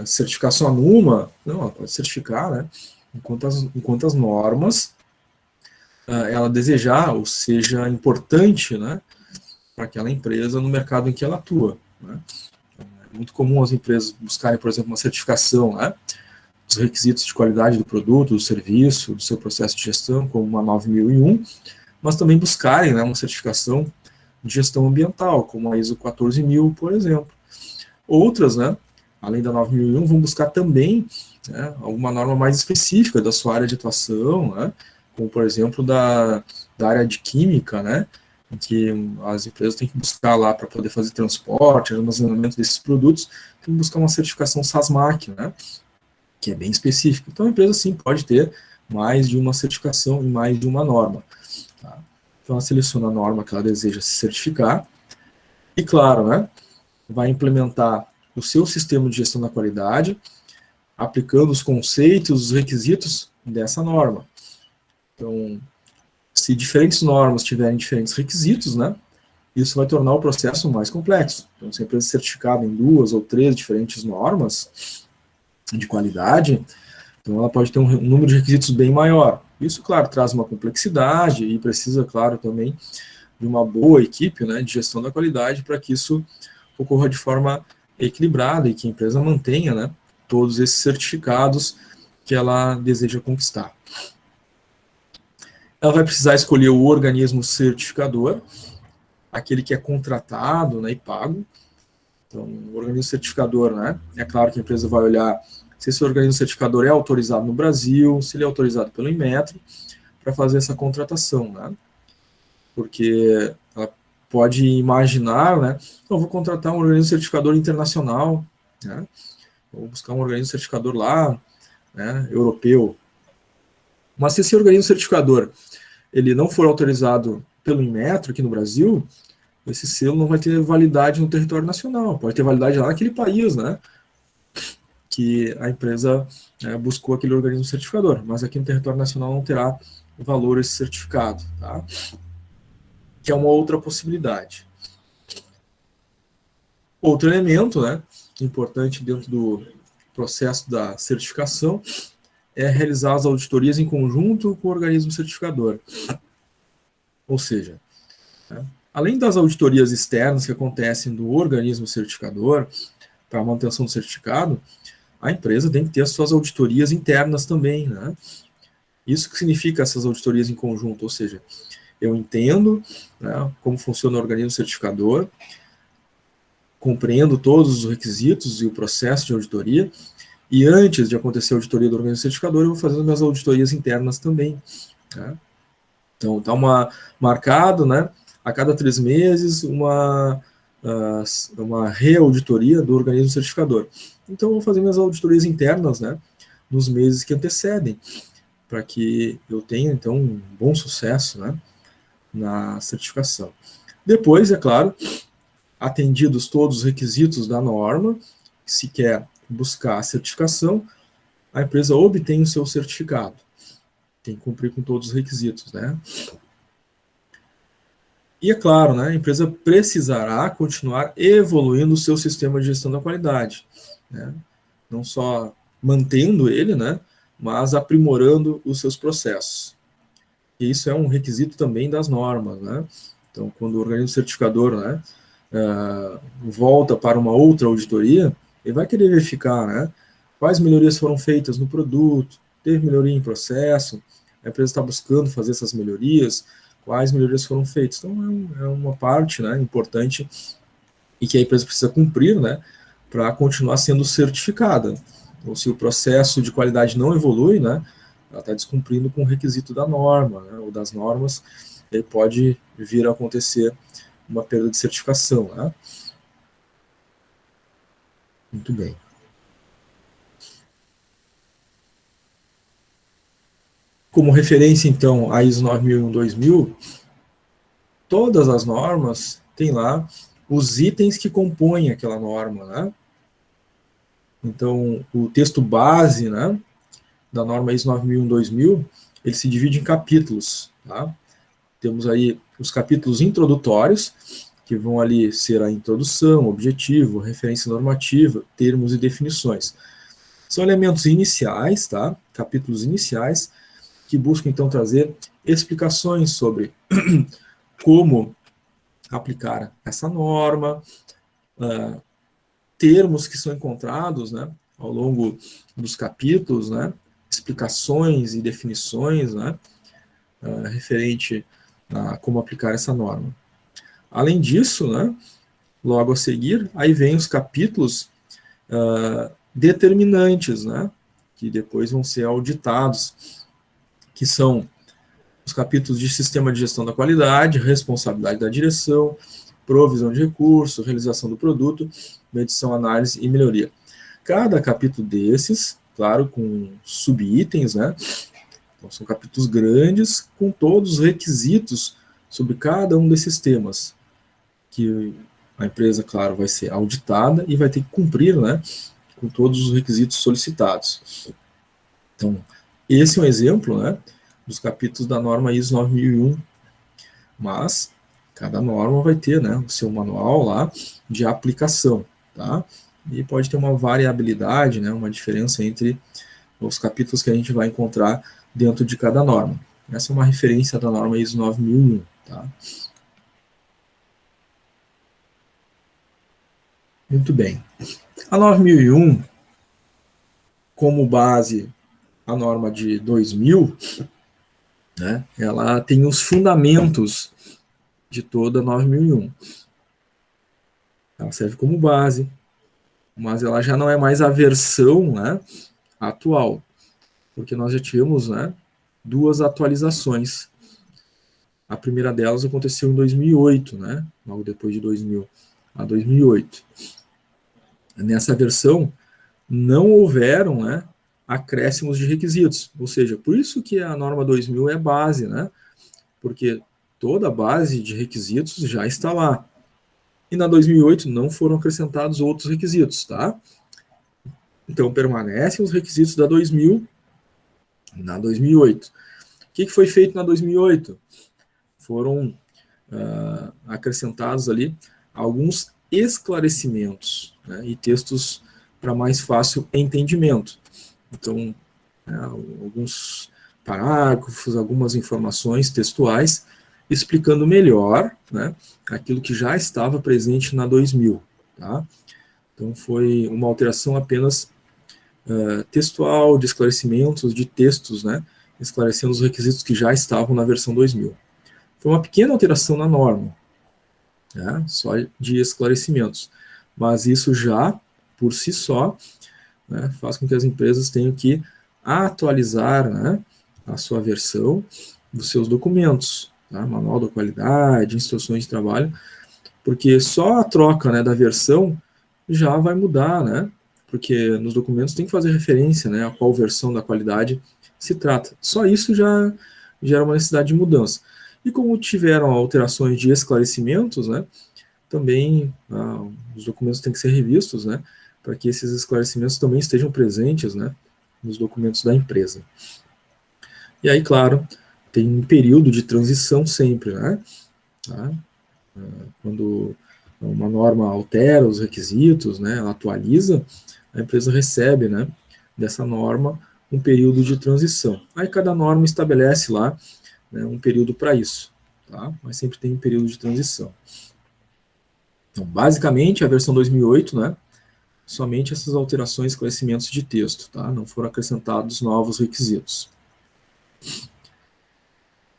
certificar só numa? Não, ela pode certificar, né, enquanto as normas ela desejar, ou seja, importante, né, para aquela empresa no mercado em que ela atua, né. É muito comum as empresas buscarem, por exemplo, uma certificação, né, dos requisitos de qualidade do produto, do serviço, do seu processo de gestão, como uma 9001, mas também buscarem, né, uma certificação de gestão ambiental, como a ISO 14000, por exemplo. Outras, né, além da 9001, vão buscar também, né, alguma norma mais específica da sua área de atuação, né, como, por exemplo, da área de química, né, em que as empresas têm que buscar lá para poder fazer transporte, armazenamento desses produtos, tem que buscar uma certificação SASMAC, né, que é bem específica. Então, a empresa, sim, pode ter mais de uma certificação e mais de uma norma. Tá? Então, ela seleciona a norma que ela deseja se certificar e, claro, né, vai implementar o seu sistema de gestão da qualidade, aplicando os conceitos, os requisitos dessa norma. Então, se diferentes normas tiverem diferentes requisitos, né, isso vai tornar o processo mais complexo. Então, se a empresa é certificada em 2 ou 3 diferentes normas de qualidade, então ela pode ter um número de requisitos bem maior. Isso, claro, traz uma complexidade e precisa, claro, também de uma boa equipe, né, de gestão da qualidade para que isso ocorra de forma equilibrada e que a empresa mantenha, né, todos esses certificados que ela deseja conquistar. Ela vai precisar escolher o organismo certificador, aquele que é contratado, né, e pago. Então, o organismo certificador, né, é claro que a empresa vai olhar se esse organismo certificador é autorizado no Brasil, se ele é autorizado pelo Inmetro, para fazer essa contratação, né? Porque ela pode imaginar, né, eu vou contratar um organismo certificador internacional, né, vou buscar um organismo certificador lá, né, europeu. Mas se esse organismo certificador ele não for autorizado pelo Inmetro aqui no Brasil, esse selo não vai ter validade no território nacional, pode ter validade lá naquele país, né, que a empresa buscou aquele organismo certificador, mas aqui no território nacional não terá valor esse certificado, tá? Que é uma outra possibilidade. Outro elemento, né, importante dentro do processo da certificação é realizar as auditorias em conjunto com o organismo certificador. Ou seja, né, além das auditorias externas que acontecem do organismo certificador para a manutenção do certificado, a empresa tem que ter as suas auditorias internas também, né? Isso que significa essas auditorias em conjunto, ou seja, eu entendo, né, como funciona o organismo certificador, compreendo todos os requisitos e o processo de auditoria, e antes de acontecer a auditoria do organismo certificador, eu vou fazendo minhas auditorias internas também, né? Então, está marcado, né, a cada 3 meses, uma reauditoria do organismo certificador. Então, eu vou fazer minhas auditorias internas, né, nos meses que antecedem, para que eu tenha, então, um bom sucesso, né, na certificação. Depois, é claro, atendidos todos os requisitos da norma, se quer buscar a certificação, a empresa obtém o seu certificado. Tem que cumprir com todos os requisitos, né? E é claro, né, a empresa precisará continuar evoluindo o seu sistema de gestão da qualidade, né? Não só mantendo ele, né, mas aprimorando os seus processos. E isso é um requisito também das normas, né? Então, quando o organismo certificador, né, volta para uma outra auditoria, ele vai querer verificar, né, quais melhorias foram feitas no produto, teve melhoria em processo, a empresa está buscando fazer essas melhorias, quais melhorias foram feitas. Então, é uma parte, né, importante e que a empresa precisa cumprir, né, para continuar sendo certificada. Então, se o processo de qualidade não evolui, né, ela está descumprindo com o requisito da norma, né, ou das normas, e pode vir a acontecer uma perda de certificação, né? Muito bem. Como referência, então, a ISO 9001-2000, todas as normas têm lá os itens que compõem aquela norma, né? Então, o texto base, né, da norma ISO 9001-2000, ele se divide em capítulos, tá? Temos aí os capítulos introdutórios, que vão ali ser a introdução, objetivo, referência normativa, termos e definições. São elementos iniciais, tá? Capítulos iniciais, que buscam então trazer explicações sobre como aplicar essa norma, termos que são encontrados, né, ao longo dos capítulos, né, explicações e definições, né, referente a como aplicar essa norma. Além disso, né, logo a seguir, aí vem os capítulos determinantes, né, que depois vão ser auditados, que são os capítulos de sistema de gestão da qualidade, responsabilidade da direção, provisão de recursos, realização do produto, medição, análise e melhoria. Cada capítulo desses, claro, com subitens, né? Então, são capítulos grandes com todos os requisitos sobre cada um desses temas, que a empresa, claro, vai ser auditada e vai ter que cumprir, né, com todos os requisitos solicitados. Então, esse é um exemplo, né, dos capítulos da norma ISO 9001, mas cada norma vai ter, né, o seu manual lá de aplicação, tá? E pode ter uma variabilidade, né, uma diferença entre os capítulos que a gente vai encontrar dentro de cada norma. Essa é uma referência da norma ISO 9001, tá? Muito bem. A 9001, como base a norma de 2000, né, ela tem os fundamentos de toda a 9001. Ela serve como base, mas ela já não é mais a versão, né, atual, porque nós já tivemos, né, duas atualizações. A primeira delas aconteceu em 2008, né, logo depois de 2000 a 2008. Nessa versão, não houveram, né, acréscimos de requisitos, ou seja, por isso que a norma 2000 é base, né, porque toda a base de requisitos já está lá. E na 2008 não foram acrescentados outros requisitos, tá? Então permanecem os requisitos da 2000 na 2008. O que foi feito na 2008? Foram acrescentados ali alguns esclarecimentos, né, e textos para mais fácil entendimento. Então, alguns parágrafos, algumas informações textuais explicando melhor, né, aquilo que já estava presente na 2000. Tá? Então, foi uma alteração apenas textual, de esclarecimentos, de textos, né, esclarecendo os requisitos que já estavam na versão 2000. Foi uma pequena alteração na norma, né, só de esclarecimentos, mas isso já, por si só, né, faz com que as empresas tenham que atualizar, né, a sua versão dos seus documentos, tá? Manual da qualidade, instruções de trabalho, porque só a troca, né, da versão já vai mudar, né, porque nos documentos tem que fazer referência, né, a qual versão da qualidade se trata. Só isso já gera uma necessidade de mudança. E como tiveram alterações de esclarecimentos, né, também os documentos têm que ser revistos, né, para que esses esclarecimentos também estejam presentes, né, nos documentos da empresa. E aí, claro, tem um período de transição sempre, né, tá? Quando uma norma altera os requisitos, né, ela atualiza, a empresa recebe, né, dessa norma um período de transição. Aí cada norma estabelece lá né, um período para isso, tá? Mas sempre tem um período de transição. Então, basicamente, a versão 2008, né, somente essas alterações e esclarecimentos de texto, tá? Não foram acrescentados novos requisitos.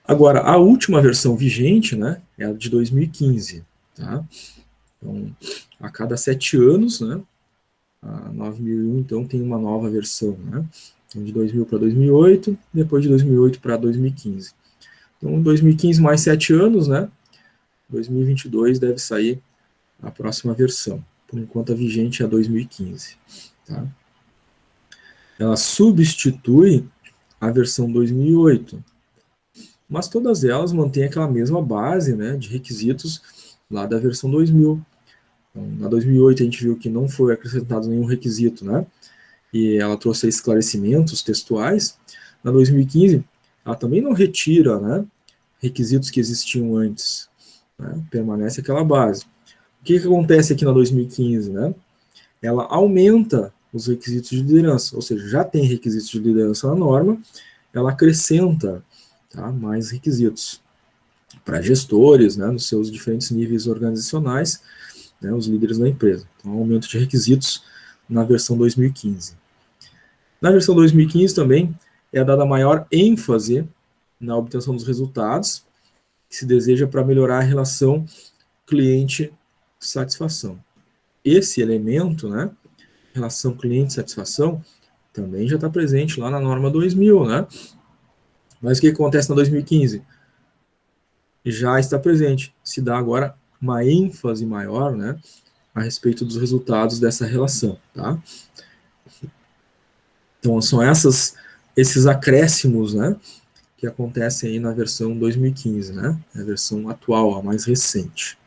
Agora, a última versão vigente, né, é a de 2015, tá? Então, a cada 7 anos, né, a 9001, então, tem uma nova versão, né? Então, de 2000 para 2008, depois de 2008 para 2015. Então, 2015 mais 7 anos, né? 2022 deve sair a próxima versão. Por enquanto, a vigente é a 2015, tá? Ela substitui a versão 2008, mas todas elas mantêm aquela mesma base, né, de requisitos lá da versão 2000. Então, na 2008 a gente viu que não foi acrescentado nenhum requisito, né, e ela trouxe esclarecimentos textuais. Na 2015 ela também não retira, né, requisitos que existiam antes, né, permanece aquela base. O que acontece aqui na 2015, né? Ela aumenta os requisitos de liderança, ou seja, já tem requisitos de liderança na norma, ela acrescenta, tá, mais requisitos para gestores, né, nos seus diferentes níveis organizacionais, né, os líderes da empresa. Então, aumento de requisitos na versão 2015. Na versão 2015 também é dada maior ênfase na obtenção dos resultados que se deseja para melhorar a relação cliente-satisfação. Esse elemento, né, relação cliente-satisfação, também já está presente lá na norma 2000, né? Mas o que acontece na 2015? Já está presente. Se dá agora uma ênfase maior, né, a respeito dos resultados dessa relação, tá? Então, são esses acréscimos, né, que acontecem aí na versão 2015, né? A versão atual, a mais recente.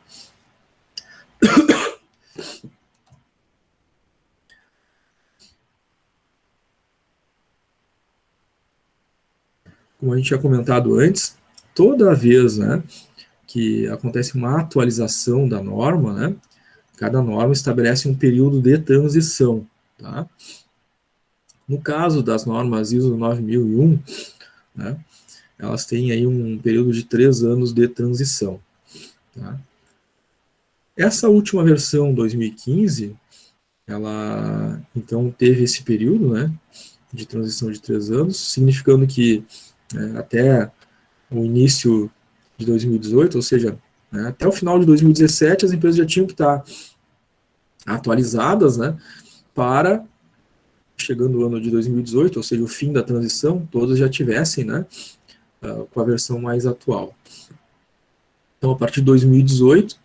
Como a gente tinha comentado antes, toda vez, né, que acontece uma atualização da norma, né, cada norma estabelece um período de transição, tá? No caso das normas ISO 9001, né, elas têm aí um período de 3 anos de transição, tá? Essa última versão, 2015, ela, então, teve esse período, né, de transição de 3 anos, significando que até o início de 2018, ou seja, né, até o final de 2017, as empresas já tinham que estar atualizadas, né, para, chegando o ano de 2018, ou seja, o fim da transição, todas já tivessem, né, com a versão mais atual. Então, a partir de 2018,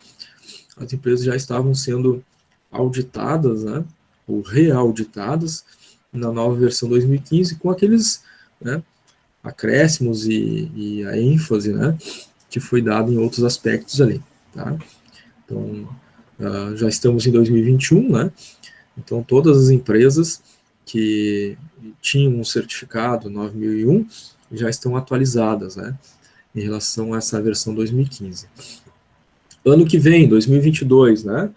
as empresas já estavam sendo auditadas, né, ou reauditadas na nova versão 2015, com aqueles, né, acréscimos e a ênfase, né, que foi dado em outros aspectos ali, tá? Então, já estamos em 2021, né? Então, todas as empresas que tinham um certificado 9001 já estão atualizadas, né, em relação a essa versão 2015. Ano que vem, 2022, né?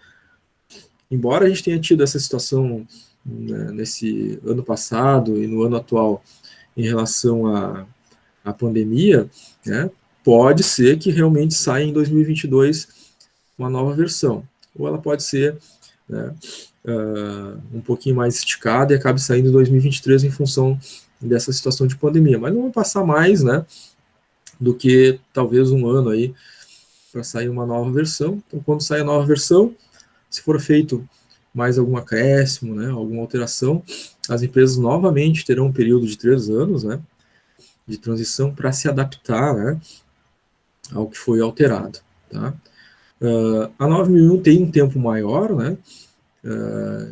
Embora a gente tenha tido essa situação, né, nesse ano passado e no ano atual em relação à pandemia, né, pode ser que realmente saia em 2022 uma nova versão, ou ela pode ser, né, um pouquinho mais esticada e acabe saindo em 2023 em função dessa situação de pandemia, mas não vai passar mais, né, do que talvez um ano aí para sair uma nova versão. Então, quando sair a nova versão, se for feito mais algum acréscimo, né, alguma alteração, as empresas novamente terão um período de 3 anos, né, de transição para se adaptar, né, ao que foi alterado, tá? A 9001 tem um tempo maior, né,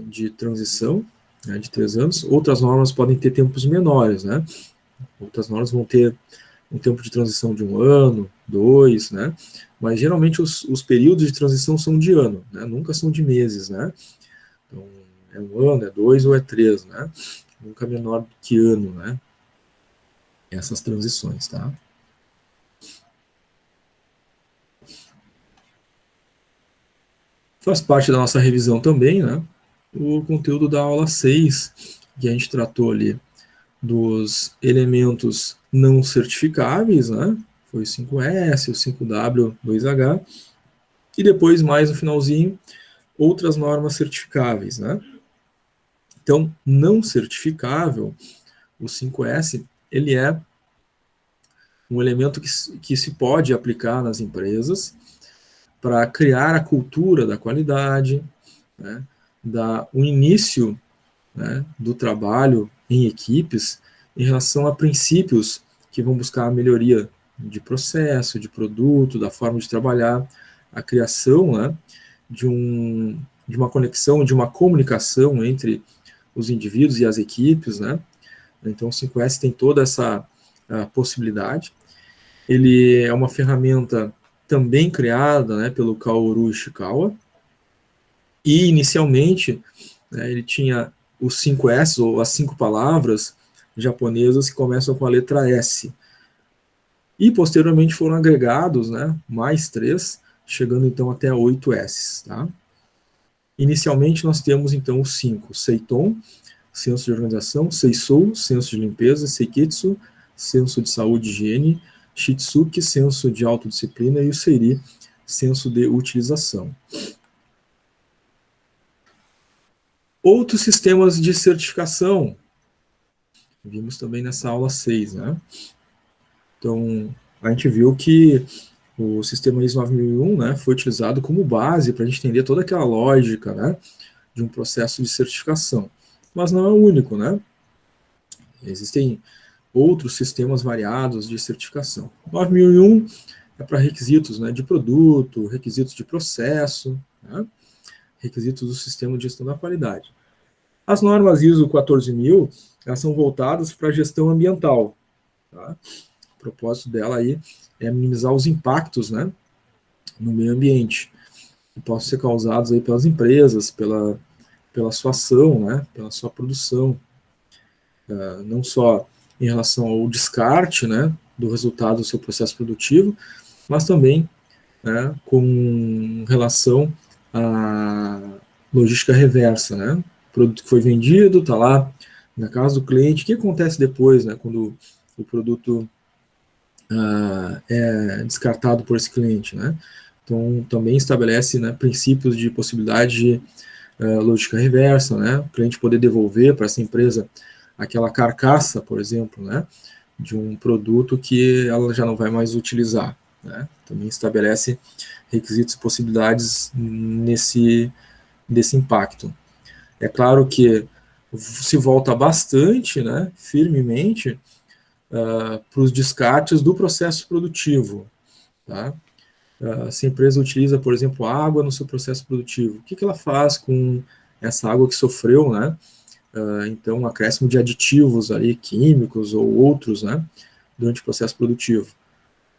de transição, né, de 3 anos. Outras normas podem ter tempos menores, né? Outras normas vão ter um tempo de transição de 1 ano, 2, né? Mas geralmente os períodos de transição são de ano, né? Nunca são de meses, né? Então, é 1 ano, é 2 ou é 3, né? Nunca menor do que ano, né? Essas transições, tá? Faz parte da nossa revisão também, né, o conteúdo da aula 6, que a gente tratou ali dos elementos não certificáveis, né, foi o 5S, o 5W, 2H, e depois, mais no finalzinho, outras normas certificáveis, né? Então, não certificável, o 5S, ele é um elemento que se pode aplicar nas empresas para criar a cultura da qualidade, né, o início, né, do trabalho em equipes em relação a princípios que vão buscar a melhoria de processo, de produto, da forma de trabalhar, a criação, né, de uma conexão, de uma comunicação entre os indivíduos e as equipes, né? Então o 5S tem toda essa possibilidade. Ele é uma ferramenta também criada, né, pelo Kaoru Ishikawa, e inicialmente, né, ele tinha os 5S, ou as 5 palavras japonesas que começam com a letra S, e posteriormente foram agregados, né, mais 3, chegando então até 8 S. Tá? Inicialmente nós temos então os 5, Seiton, senso de organização, Seisou, senso de limpeza, Seiketsu, senso de saúde e higiene, Shitsuki, senso de autodisciplina, e o Seiri, senso de utilização. Outros sistemas de certificação, vimos também nessa aula 6, né? Então, a gente viu que o sistema ISO 9001, né, foi utilizado como base para a gente entender toda aquela lógica, né, de um processo de certificação. Mas não é o único, né? Existem outros sistemas variados de certificação. 9001 é para requisitos, né, de produto, requisitos de processo, né, requisitos do sistema de gestão da qualidade. As normas ISO 14000, elas são voltadas para a gestão ambiental. Tá? O propósito dela aí é minimizar os impactos, né, no meio ambiente, que possam ser causados aí pelas empresas, pela sua ação, né, pela sua produção. Não só em relação ao descarte, né, do resultado do seu processo produtivo, mas também, né, com relação à logística reversa, né? O produto que foi vendido está lá na casa do cliente. O que acontece depois, né, quando o produto é descartado por esse cliente, né? Então, também estabelece, né, princípios de possibilidade de logística reversa, né? O cliente poder devolver para essa empresa aquela carcaça, por exemplo, né, de um produto que ela já não vai mais utilizar, né? Também estabelece requisitos e possibilidades desse impacto. É claro que se volta bastante, né, firmemente, para os descartes do processo produtivo. Tá? Se a empresa utiliza, por exemplo, água no seu processo produtivo, o que ela faz com essa água que sofreu, né? Então, um acréscimo de aditivos ali, químicos ou outros, né, durante o processo produtivo.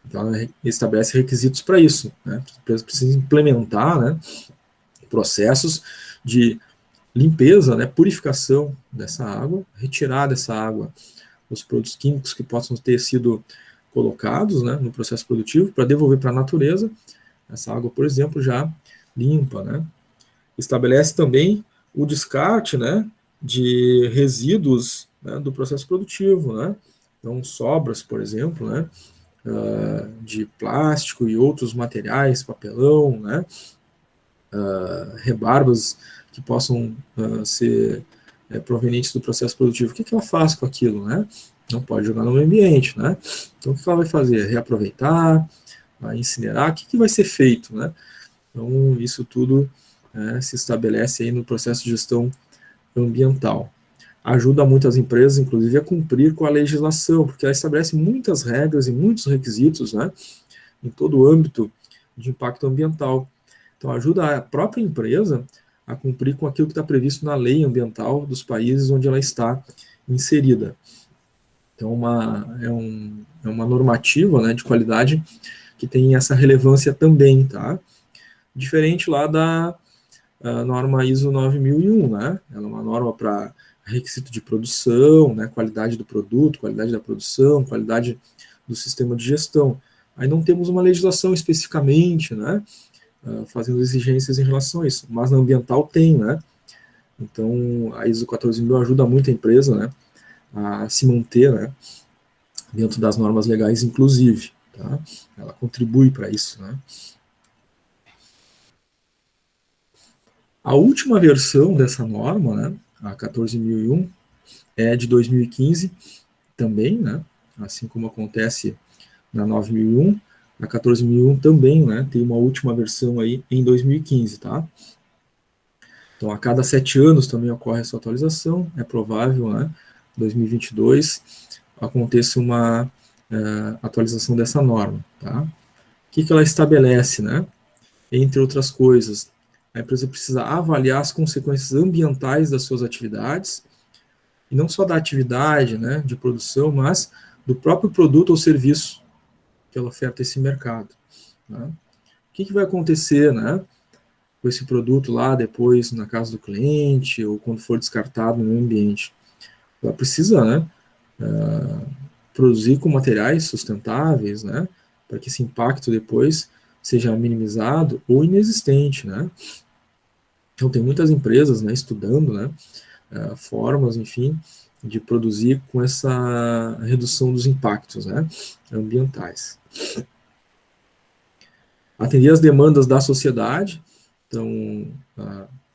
Então, ela estabelece requisitos para isso. Né? A empresa precisa implementar, né, processos de limpeza, né, purificação dessa água, retirar dessa água os produtos químicos que possam ter sido colocados, né, no processo produtivo, para devolver para a natureza essa água, por exemplo, já limpa. Né? Estabelece também o descarte, né, de resíduos, né, do processo produtivo, né? Então, sobras, por exemplo, né, de plástico e outros materiais, papelão, né, rebarbas que possam ser provenientes do processo produtivo. O que ela faz com aquilo, né? Não pode jogar no meio ambiente, né? Então, o que ela vai fazer? Reaproveitar, vai incinerar, o que vai ser feito, né? Então, isso tudo se estabelece aí no processo de gestão ambiental. Ajuda muitas empresas, inclusive, a cumprir com a legislação, porque ela estabelece muitas regras e muitos requisitos, né, em todo o âmbito de impacto ambiental. Então, ajuda a própria empresa a cumprir com aquilo que está previsto na lei ambiental dos países onde ela está inserida. Então, é uma normativa, né, de qualidade que tem essa relevância também, tá? Diferente lá da norma ISO 9001, né? Ela é uma norma para requisito de produção, né? Qualidade do produto, qualidade da produção, qualidade do sistema de gestão. Aí não temos uma legislação especificamente, né, fazendo exigências em relação a isso, mas na ambiental tem, né? Então, a ISO 14000 ajuda muito a empresa, né, a se manter, né, dentro das normas legais, inclusive. tá? Ela contribui para isso, né? A última versão dessa norma, né, a 14.001, é de 2015 também, né? Assim como acontece na 9.001, a 14.001 também, né? Tem uma última versão aí em 2015, tá? Então, a cada 7 anos também ocorre essa atualização. É provável, né? 2022 aconteça uma atualização dessa norma, tá? O que ela estabelece, né? Entre outras coisas, a empresa precisa avaliar as consequências ambientais das suas atividades, e não só da atividade, né, de produção, mas do próprio produto ou serviço que ela oferta a esse mercado, né? O que vai acontecer, né, com esse produto lá depois na casa do cliente ou quando for descartado no meio ambiente? Ela precisa, né, produzir com materiais sustentáveis, né, para que esse impacto depois seja minimizado ou inexistente, né? Então tem muitas empresas, né, estudando, né, formas, enfim, de produzir com essa redução dos impactos, né, ambientais. Atender as demandas da sociedade, então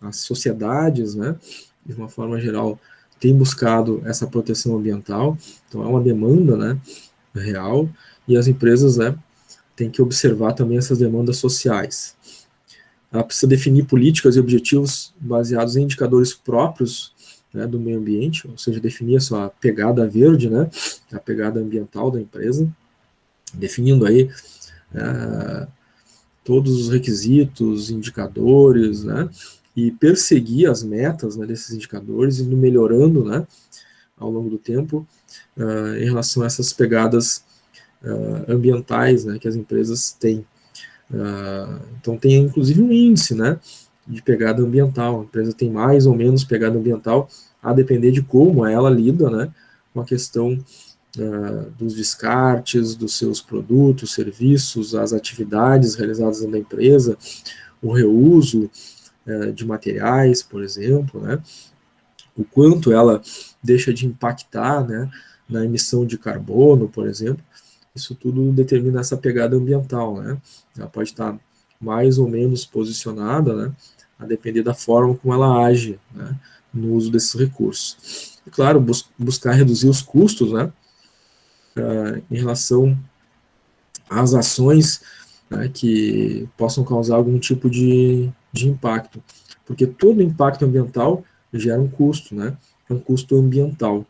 as sociedades, né, de uma forma geral, têm buscado essa proteção ambiental, então é uma demanda, né, real, e as empresas, né, têm que observar também essas demandas sociais. Ela precisa definir políticas e objetivos baseados em indicadores próprios, né, do meio ambiente, ou seja, definir a sua pegada verde, né, a pegada ambiental da empresa, definindo aí todos os requisitos, indicadores, né, e perseguir as metas, né, desses indicadores, indo melhorando, né, ao longo do tempo, em relação a essas pegadas ambientais, né, que as empresas têm. Então tem inclusive um índice, né, de pegada ambiental. A empresa tem mais ou menos pegada ambiental, a depender de como ela lida, né, com a questão dos descartes, dos seus produtos, serviços, as atividades realizadas na empresa, o reuso de materiais, por exemplo, né, o quanto ela deixa de impactar, né, na emissão de carbono, por exemplo. Isso tudo determina essa pegada ambiental, né? Ela pode estar mais ou menos posicionada, né, a depender da forma como ela age, né, no uso desses recursos. E, claro, buscar reduzir os custos, né, em relação às ações, né, que possam causar algum tipo de impacto. Porque todo impacto ambiental gera um custo, né? É um custo ambiental,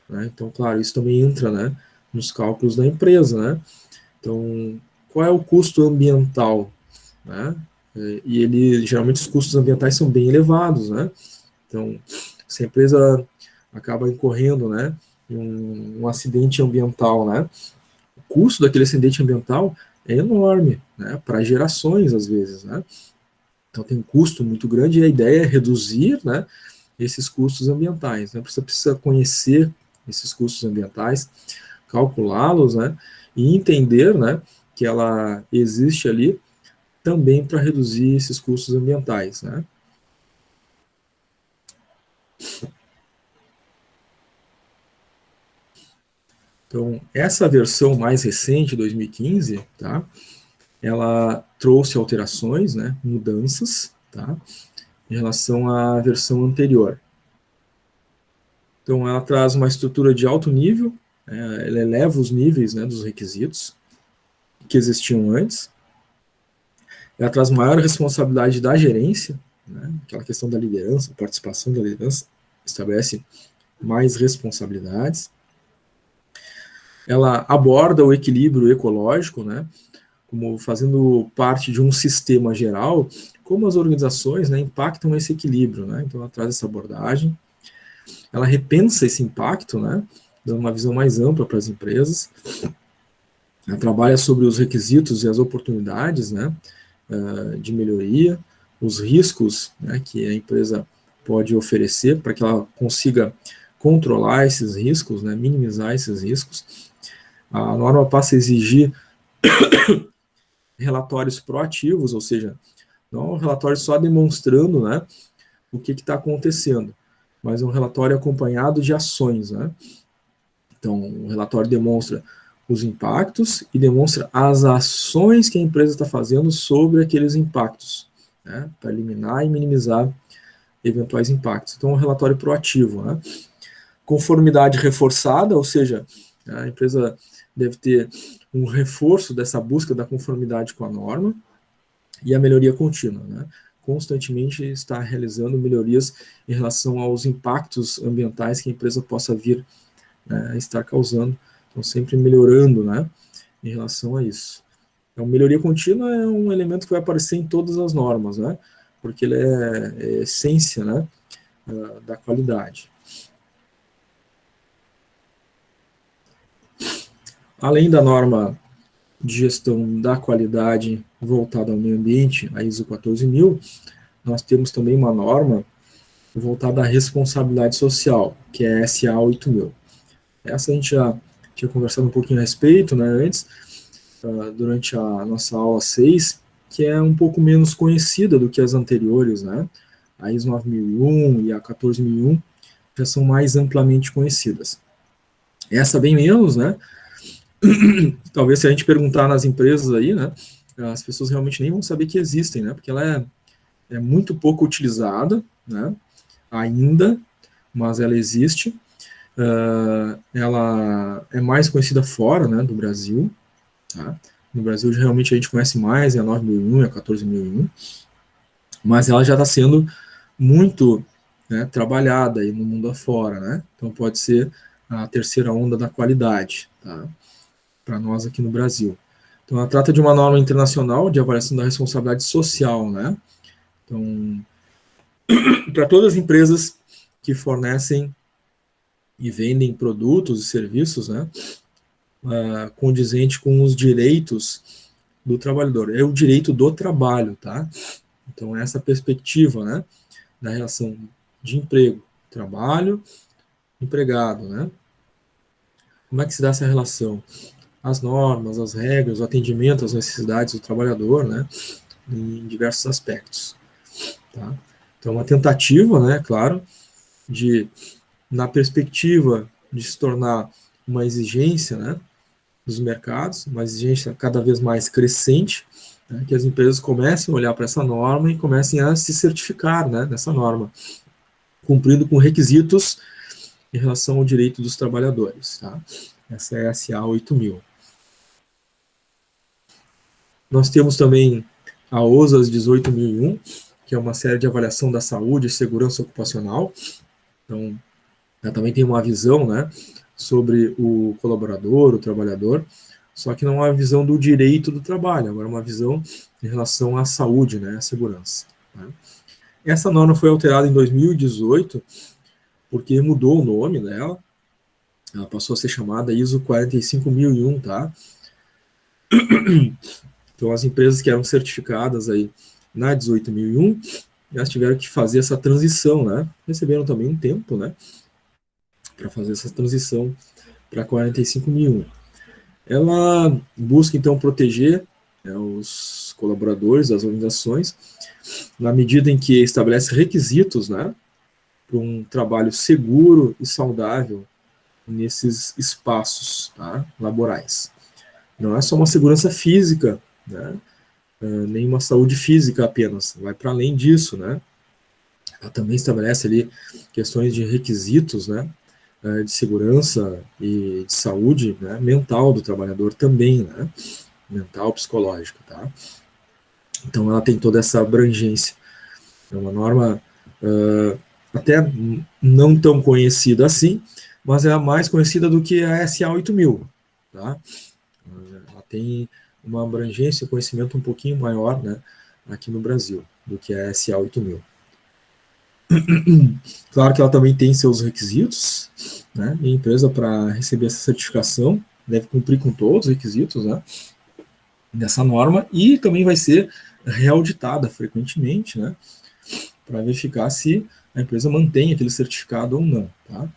né? Então, claro, isso também entra, né, nos cálculos da empresa, né? Então, qual é o custo ambiental, né? E geralmente os custos ambientais são bem elevados, né? Então, se a empresa acaba incorrendo, né, em um acidente ambiental, né, o custo daquele acidente ambiental é enorme, né, para gerações às vezes, né? Então tem um custo muito grande e a ideia é reduzir, né, esses custos ambientais, né? Você precisa conhecer esses custos ambientais, calculá-los, né, e entender, né, que ela existe ali também para reduzir esses custos ambientais, né? Então, essa versão mais recente, 2015, tá? Ela trouxe alterações, né, mudanças, tá, em relação à versão anterior. Então, ela traz uma estrutura de alto nível, ela eleva os níveis, né, dos requisitos que existiam antes. Ela traz maior responsabilidade da gerência, né, aquela questão da liderança, participação da liderança, estabelece mais responsabilidades. Ela aborda o equilíbrio ecológico, né, como fazendo parte de um sistema geral, como as organizações, né, impactam esse equilíbrio, né? Então ela traz essa abordagem, ela repensa esse impacto, né, dando uma visão mais ampla para as empresas. Ela trabalha sobre os requisitos e as oportunidades, né, de melhoria, os riscos, né, que a empresa pode oferecer para que ela consiga controlar esses riscos, né, minimizar esses riscos. A norma passa a exigir relatórios proativos, ou seja, não um relatório só demonstrando, né, o que está acontecendo, mas um relatório acompanhado de ações, né? Então, o relatório demonstra os impactos e demonstra as ações que a empresa está fazendo sobre aqueles impactos, né, para eliminar e minimizar eventuais impactos. Então, um relatório proativo, né? Conformidade reforçada, ou seja, a empresa deve ter um reforço dessa busca da conformidade com a norma e a melhoria contínua, né? Constantemente está realizando melhorias em relação aos impactos ambientais que a empresa possa vir, né, a estar causando. Então, sempre melhorando, né, em relação a isso. Então, melhoria contínua é um elemento que vai aparecer em todas as normas, né? Porque ele é essência, né, da qualidade. Além da norma de gestão da qualidade voltada ao meio ambiente, a ISO 14000, nós temos também uma norma voltada à responsabilidade social, que é a SA 8000. Essa a gente já tinha conversado um pouquinho a respeito, né, antes, durante a nossa aula 6, que é um pouco menos conhecida do que as anteriores, né? A ISO 9001 e a 14001 já são mais amplamente conhecidas. Essa bem menos, né? Talvez se a gente perguntar nas empresas aí, né, as pessoas realmente nem vão saber que existem, né? Porque ela é muito pouco utilizada, né? Ainda, mas ela existe. Ela é mais conhecida fora, né, do Brasil. Tá? No Brasil, realmente, a gente conhece mais, é a 9001, é a 14001, mas ela já está sendo muito, né, trabalhada aí no mundo afora, né? Então, pode ser a terceira onda da qualidade, tá? Para nós aqui no Brasil. Então, ela trata de uma norma internacional de avaliação da responsabilidade social, né? Então, para todas as empresas que fornecem e vendem produtos e serviços, né, condizente com os direitos do trabalhador. É o direito do trabalho, tá? Então, essa perspectiva, né, da relação de emprego, trabalho, empregado, né? Como é que se dá essa relação? As normas, as regras, o atendimento às necessidades do trabalhador, né, em diversos aspectos, tá? Então, uma tentativa, né, claro, de, na perspectiva de se tornar uma exigência, né, dos mercados, uma exigência cada vez mais crescente, né, que as empresas comecem a olhar para essa norma e comecem a se certificar, né, nessa norma, cumprindo com requisitos em relação ao direito dos trabalhadores. Tá? Essa é a SA 8000. Nós temos também a OSAS 18001, que é uma série de avaliação da saúde e segurança ocupacional. Então, ela também tem uma visão, né, sobre o colaborador, o trabalhador, só que não é uma visão do direito do trabalho, agora é uma visão em relação à saúde, né, à segurança. Né. Essa norma foi alterada em 2018, porque mudou o nome dela, ela passou a ser chamada ISO 45001, tá? Então, as empresas que eram certificadas aí na 18001, elas tiveram que fazer essa transição, né? Receberam também um tempo, né, para fazer essa transição para 45001. Ela busca, então, proteger, né, os colaboradores das organizações, na medida em que estabelece requisitos, né, para um trabalho seguro e saudável nesses espaços, tá, laborais. Não é só uma segurança física, né, nem uma saúde física apenas, vai para além disso, né. Ela também estabelece ali questões de requisitos, né, de segurança e de saúde, né, mental do trabalhador também, né, mental, psicológica, tá? Então ela tem toda essa abrangência. É uma norma até não tão conhecida assim, mas é a mais conhecida do que a SA 8000, tá? Ela tem uma abrangência, conhecimento um pouquinho maior, né, aqui no Brasil, do que a SA 8000. Claro que ela também tem seus requisitos, né, e a empresa, para receber essa certificação, deve cumprir com todos os requisitos, né, dessa norma, e também vai ser reauditada frequentemente, né, para verificar se a empresa mantém aquele certificado ou não. Tá?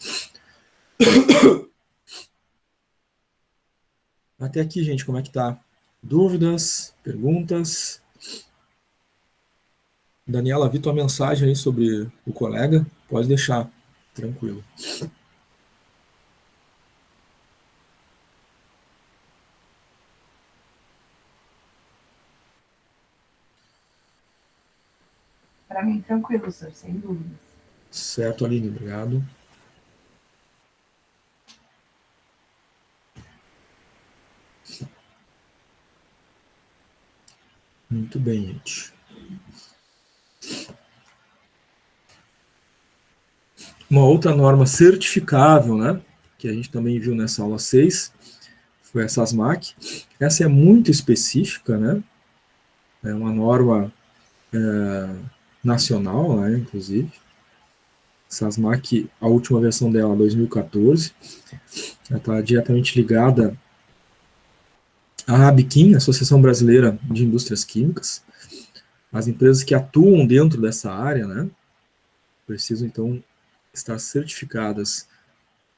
Até aqui, gente, como é que tá? Dúvidas? Perguntas? Daniela, vi tua mensagem aí sobre o colega, pode deixar, tranquilo. Para mim, tranquilo, senhor, sem dúvidas. Certo, Aline, obrigado. Muito bem, gente. Uma outra norma certificável, né, que a gente também viu nessa aula 6, foi a SASMAC. Essa é muito específica, né, é uma norma nacional, né, inclusive. SASMAC, a última versão dela, 2014, ela está diretamente ligada à ABQUIM, Associação Brasileira de Indústrias Químicas. As empresas que atuam dentro dessa área, né, precisam, então, estar certificadas,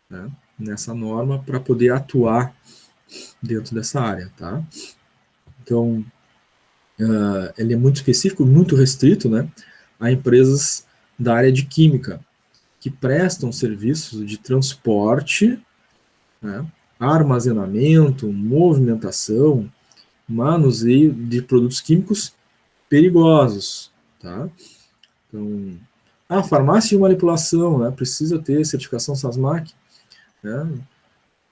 né, nessa norma para poder atuar dentro dessa área, tá? Então, ele é muito específico, muito restrito, né, a empresas da área de química, que prestam serviços de transporte, né, armazenamento, movimentação, manuseio de produtos químicos perigosos, tá? Então, a farmácia de manipulação, né, precisa ter certificação SASMAC, né?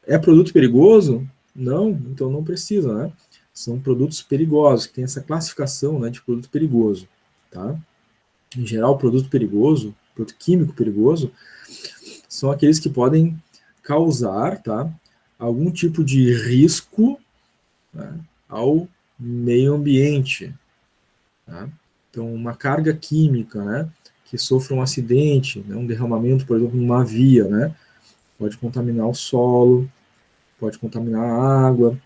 É produto perigoso? Não, então não precisa, né? São produtos perigosos, que tem essa classificação, né, de produto perigoso, tá? Em geral, produto perigoso, produto químico perigoso, são aqueles que podem causar, tá, algum tipo de risco, né, ao meio ambiente, tá? Então, uma carga química, né, que sofra um acidente, né, um derramamento, por exemplo, numa via, né, pode contaminar o solo, pode contaminar a água,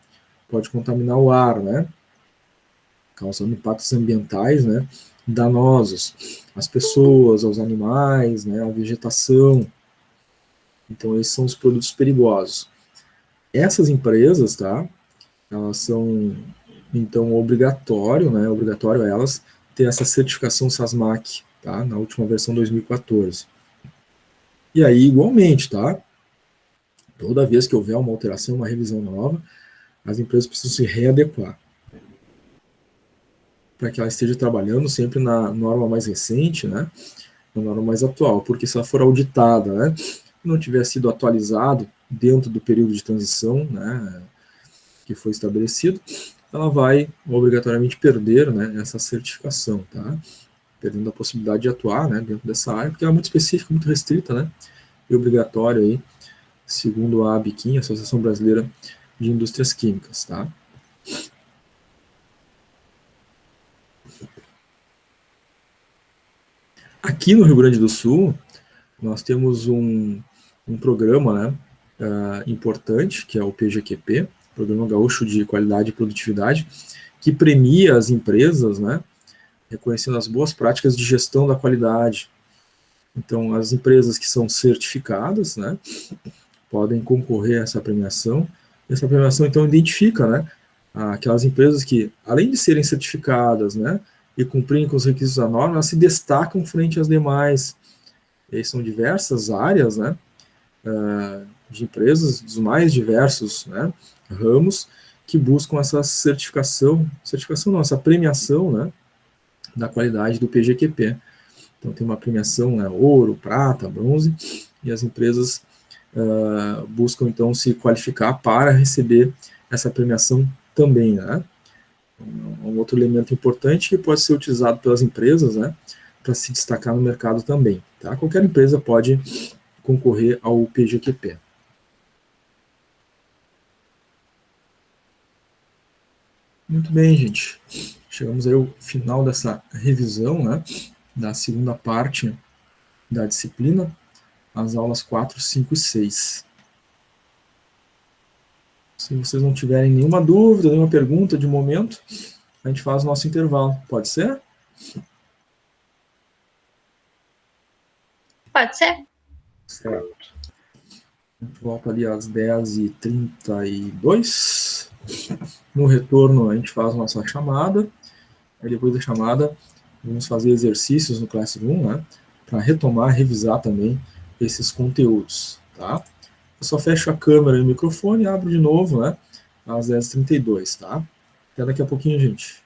pode contaminar o ar, né, causando impactos ambientais, né, danosos às pessoas, aos animais, né, à vegetação. Então, esses são os produtos perigosos. Essas empresas, tá, elas são, então, obrigatório elas ter essa certificação SASMAC, tá, na última versão 2014. E aí, igualmente, tá, toda vez que houver uma alteração, uma revisão nova, as empresas precisam se readequar para que ela esteja trabalhando sempre na norma mais recente, né, na norma mais atual, porque se ela for auditada, né, não tiver sido atualizado dentro do período de transição, né, que foi estabelecido, ela vai obrigatoriamente perder, né, essa certificação, tá? Perdendo a possibilidade de atuar, né, dentro dessa área, porque ela é muito específica, muito restrita, né, e obrigatória aí, segundo a ABQUIM, Associação Brasileira de Indústrias Químicas, tá? Aqui no Rio Grande do Sul, nós temos um programa, né, importante, que é o PGQP, Programa Gaúcho de Qualidade e Produtividade, que premia as empresas, né, reconhecendo as boas práticas de gestão da qualidade. Então, as empresas que são certificadas, né, podem concorrer a essa premiação. Essa premiação, então, identifica, né, aquelas empresas que, além de serem certificadas, né, e cumprirem com os requisitos da norma, elas se destacam frente às demais. E aí são diversas áreas, né, de empresas dos mais diversos, né, ramos que buscam essa certificação não, essa premiação, né, da qualidade do PGQP. Então tem uma premiação, né, ouro, prata, bronze, e as empresas buscam então se qualificar para receber essa premiação também, né. Um outro elemento importante que pode ser utilizado pelas empresas, né, para se destacar no mercado também, tá? Qualquer empresa pode concorrer ao PGQP. Muito bem, gente. Chegamos aí ao final dessa revisão, né, da segunda parte da disciplina, as aulas 4, 5 e 6. Se vocês não tiverem nenhuma dúvida, nenhuma pergunta de momento, a gente faz o nosso intervalo. Pode ser? Pode ser? Certo. A gente volta ali às 10h32. No retorno, a gente faz a nossa chamada. Aí depois da chamada, vamos fazer exercícios no Classroom, né, para retomar, revisar também esses conteúdos, tá? Eu só fecho a câmera e o microfone e abro de novo, né, às 10h32, tá? Até daqui a pouquinho, gente.